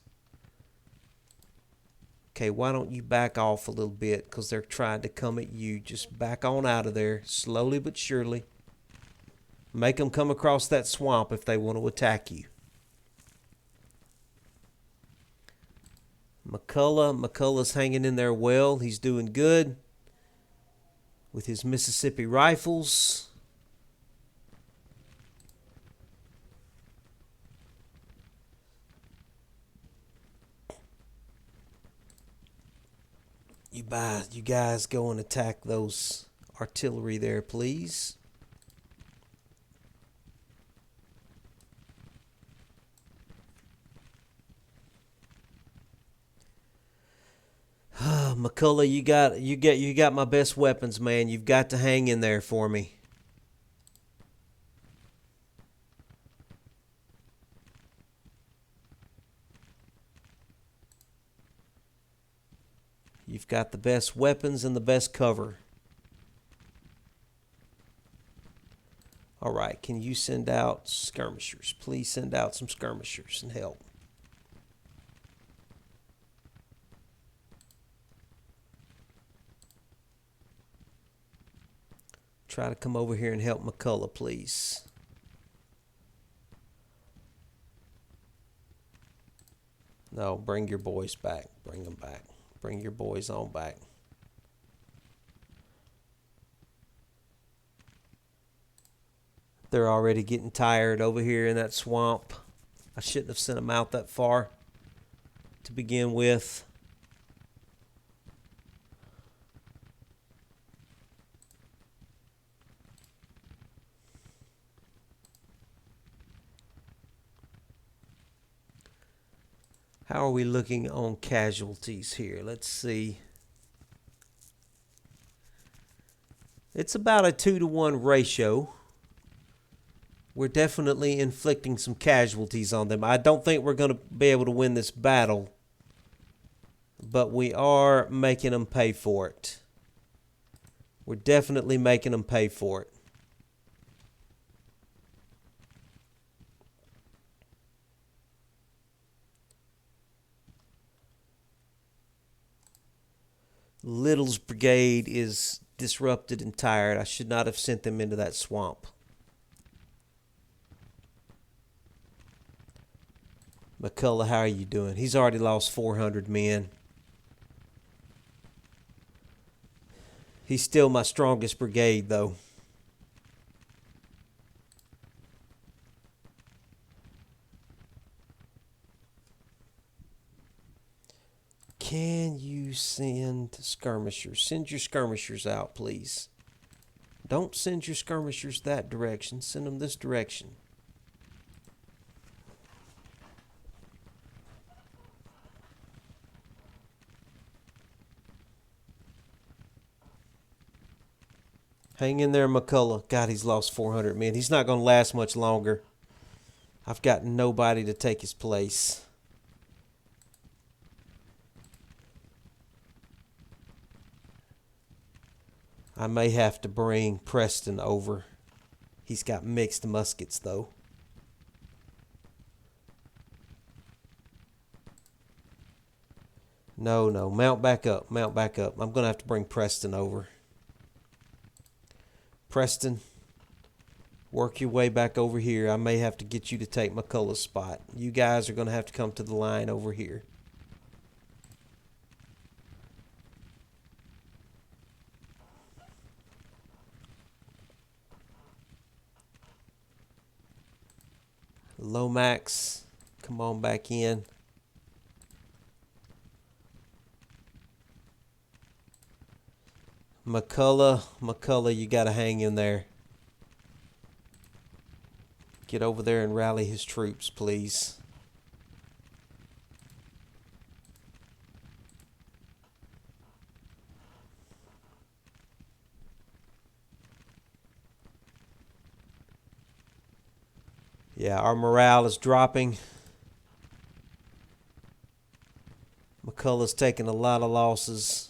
Okay, why don't you back off a little bit, because they're trying to come at you. Just back on out of there, slowly but surely. Make them come across that swamp if they want to attack you. McCullough's hanging in there well. He's doing good with his Mississippi rifles. You guys go and attack those artillery there, please. McCullough, you got my best weapons, man. You've got to hang in there for me. You've got the best weapons and the best cover. All right, can you send out skirmishers? Please send out some skirmishers and help. Try to come over here and help McCullough, please. No, bring your boys back. Bring them back. Bring your boys on back. They're already getting tired over here in that swamp. I shouldn't have sent them out that far to begin with. How are we looking on casualties here? Let's see. It's about a 2-to-1 ratio. We're definitely inflicting some casualties on them. I don't think we're going to be able to win this battle, but we are making them pay for it. We're definitely making them pay for it. Little's brigade is disrupted and tired. I should not have sent them into that swamp. McCullough, how are you doing? He's already lost 400 men. He's still my strongest brigade, though. Can you send skirmishers? Send your skirmishers out, please. Don't send your skirmishers that direction. Send them this direction. Hang in there, McCullough. God, he's lost 400 men. He's not going to last much longer. I've got nobody to take his place. I may have to bring Preston over. He's got mixed muskets, though. No, mount back up. Mount back up. I'm going to have to bring Preston over. Preston, work your way back over here. I may have to get you to take McCullough's spot. You guys are going to have to come to the line over here. Lomax, come on back in. McCullough, you got to hang in there. Get over there and rally his troops, please. Yeah, our morale is dropping. McCullough's taking a lot of losses.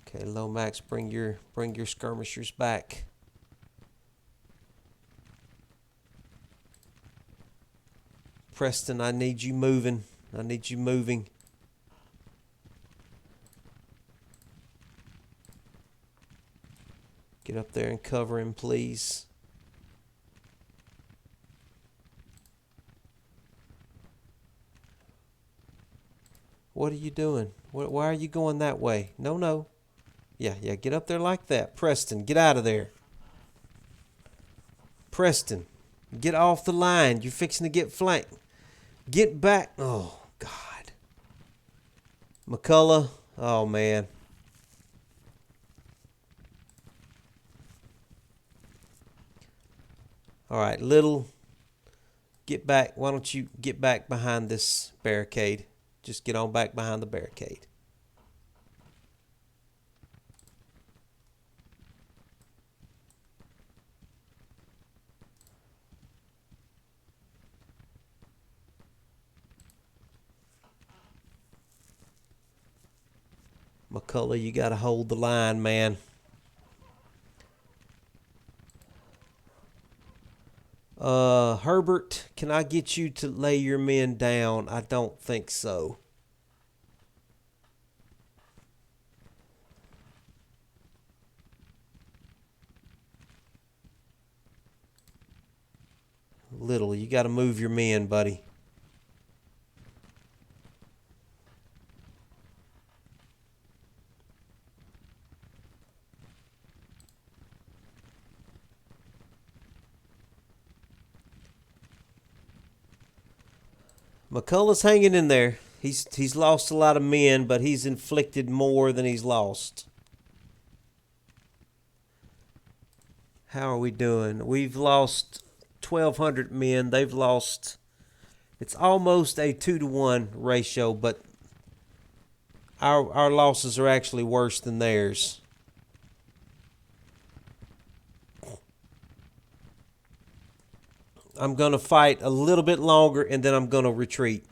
Okay, Lomax, bring your skirmishers back. Preston, I need you moving. I need you moving. Get up there and cover him, please. What are you doing? Why are you going that way? No. Yeah, get up there like that. Preston, get out of there. Preston, get off the line. You're fixing to get flanked. Get back. Oh, God. McCullough. Oh, man. All right, Little, get back. Why don't you get back behind this barricade? Just get on back behind the barricade. McCullough, you got to hold the line, man. Herbert, can I get you to lay your men down? I don't think so. Little, you got to move your men, buddy. McCullough's hanging in there. He's lost a lot of men, but he's inflicted more than he's lost. How are we doing? We've lost 1,200 men. They've lost. It's almost a 2-to-1 ratio, but our losses are actually worse than theirs. I'm going to fight a little bit longer, and then I'm going to retreat.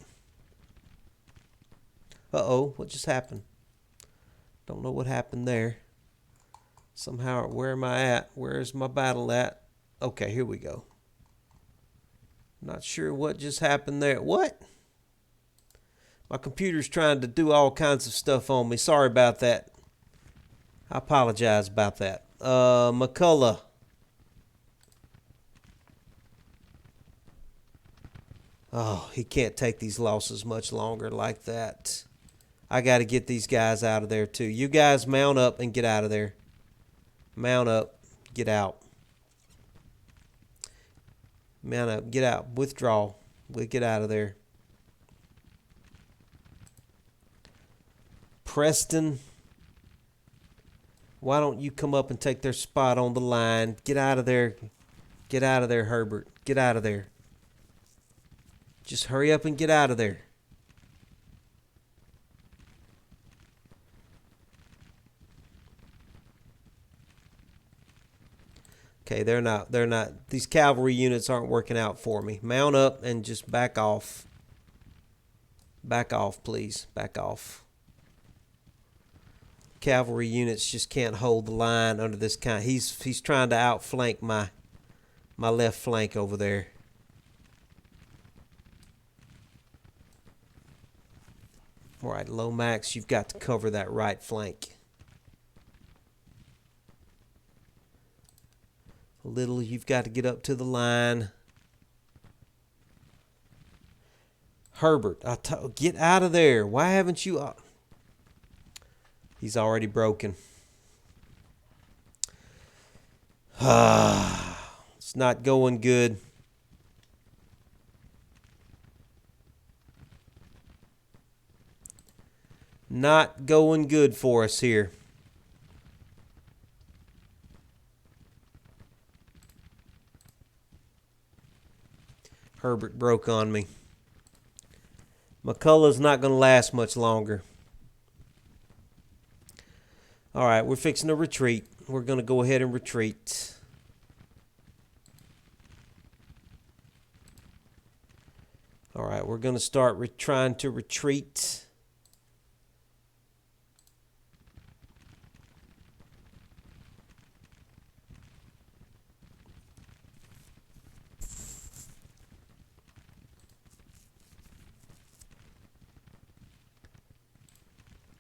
Uh-oh, what just happened? Don't know what happened there. Somehow, where am I at? Where's my battle at? Okay, here we go. Not sure what just happened there. What? My computer's trying to do all kinds of stuff on me. Sorry about that. I apologize about that. McCullough. Oh, he can't take these losses much longer like that. I got to get these guys out of there too. You guys mount up and get out of there. Mount up. Get out. Mount up. Get out. Withdraw. We'll get out of there. Preston. Why don't you come up and take their spot on the line? Get out of there. Get out of there, Herbert. Get out of there. Just hurry up and get out of there. Okay, they're not, these cavalry units aren't working out for me. Mount up and just back off. Back off, please. Back off. Cavalry units just can't hold the line under this kind. He's trying to outflank my left flank over there. All right, Lomax, you've got to cover that right flank. Little, you've got to get up to the line. Herbert, get out of there. Why haven't you... He's already broken. It's not going good. Not going good for us here. Herbert broke on me. McCullough's not going to last much longer. All right, we're fixing to retreat. We're going to go ahead and retreat. All right, we're going to start trying to retreat.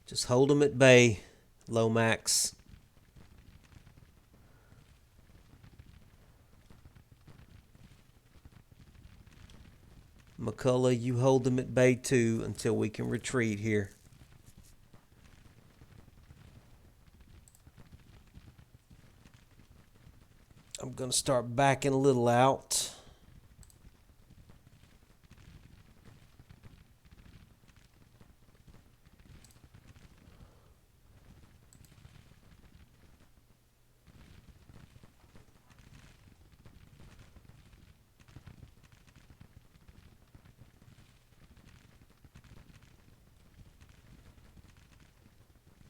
Just hold them at bay, Lomax. McCullough, you hold them at bay too until we can retreat here. I'm going to start backing a little out.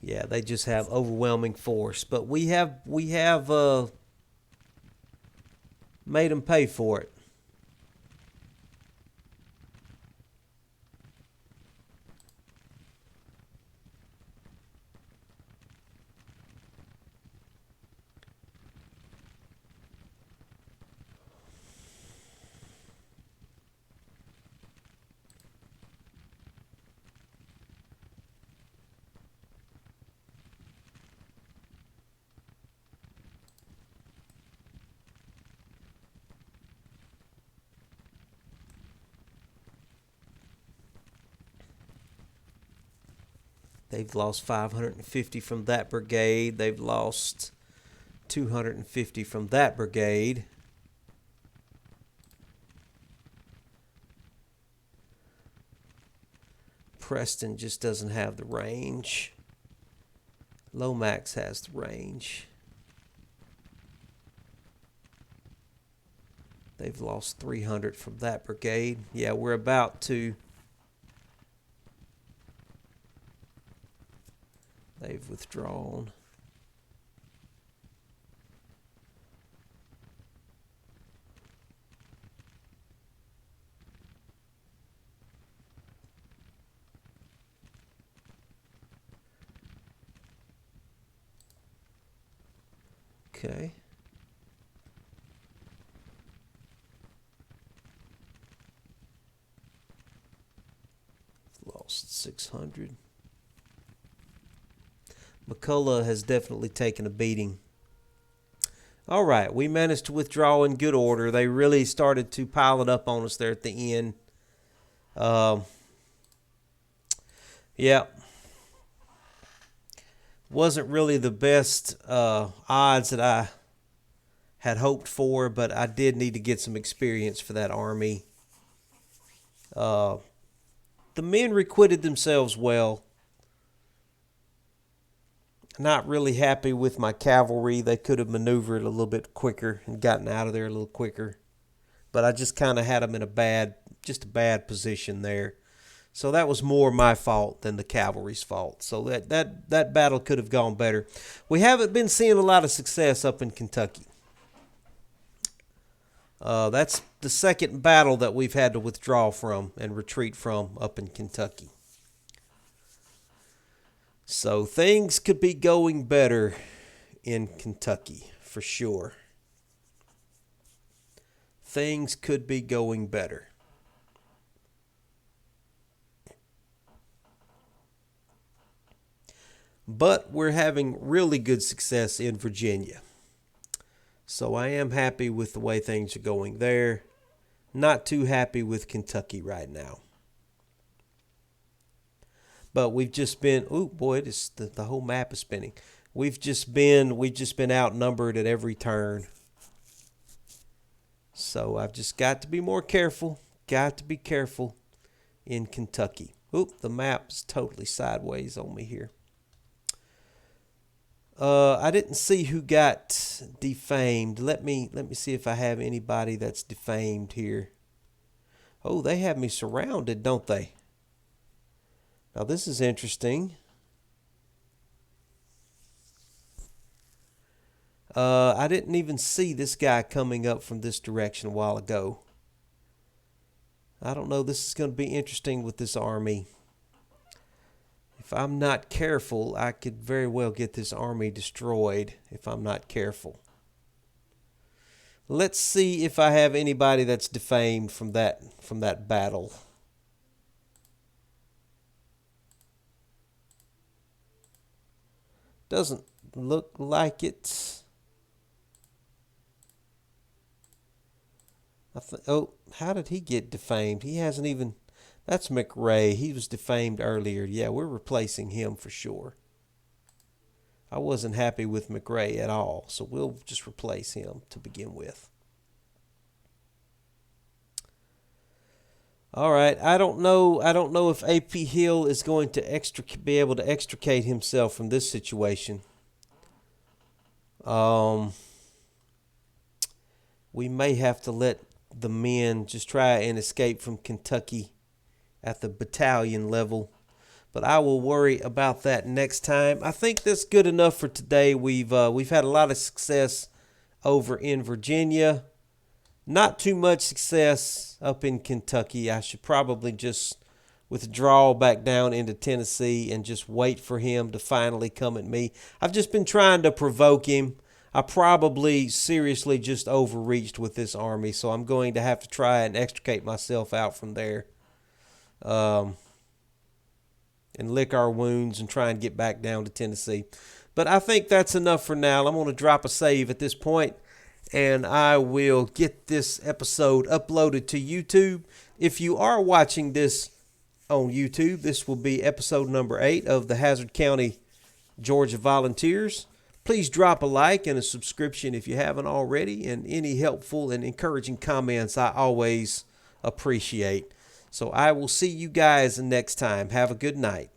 Yeah, they just have overwhelming force, but we have made them pay for it. They've lost 550 from that brigade. They've lost 250 from that brigade. Preston just doesn't have the range. Lomax has the range. They've lost 300 from that brigade. Yeah, we're about to. They've withdrawn. Okay. Lost 600. McCullough has definitely taken a beating. All right, we managed to withdraw in good order. They really started to pile it up on us there at the end. Yeah. Wasn't really the best odds that I had hoped for, but I did need to get some experience for that army. The men requited themselves well. Not really happy with my cavalry. They could have maneuvered a little bit quicker and gotten out of there a little quicker. But I just kind of had them in a bad position there. So that was more my fault than the cavalry's fault. So that battle could have gone better. We haven't been seeing a lot of success up in Kentucky. That's the second battle that we've had to withdraw from and retreat from up in Kentucky. So things could be going better in Kentucky, for sure. Things could be going better. But we're having really good success in Virginia. So I am happy with the way things are going there. Not too happy with Kentucky right now. But we've just been, oh boy, the whole map is spinning. We've just been outnumbered at every turn. So I've just got to be more careful. Got to be careful in Kentucky. Oop, the map's totally sideways on me here. I didn't see who got defamed. Let me see if I have anybody that's defamed here. Oh, they have me surrounded, don't they? Now this is interesting. I didn't even see this guy coming up from this direction a while ago. I don't know. This is going to be interesting with this army. If I'm not careful, I could very well get this army destroyed if I'm not careful. Let's see if I have anybody that's defamed from that battle. Doesn't look like it. Oh, how did he get defamed? He hasn't even... That's McRae. He was defamed earlier. Yeah, we're replacing him for sure. I wasn't happy with McRae at all, so we'll just replace him to begin with. All right, I don't know if AP Hill is going to be able to extricate himself from this situation. We may have to let the men just try and escape from Kentucky at the battalion level, but I will worry about that next time. I think that's good enough for today. We've had a lot of success over in Virginia. Not too much success up in Kentucky. I should probably just withdraw back down into Tennessee and just wait for him to finally come at me. I've just been trying to provoke him. I probably seriously just overreached with this army, so I'm going to have to try and extricate myself out from there. And lick our wounds and try and get back down to Tennessee. But I think that's enough for now. I'm going to drop a save at this point, and I will get this episode uploaded to YouTube. If you are watching this on YouTube. This will be episode number 8 of the Hazzard County, Georgia Volunteers. Please drop a like and a subscription if you haven't already, and any helpful and encouraging comments I always appreciate. So I will see you guys next time. Have a good night.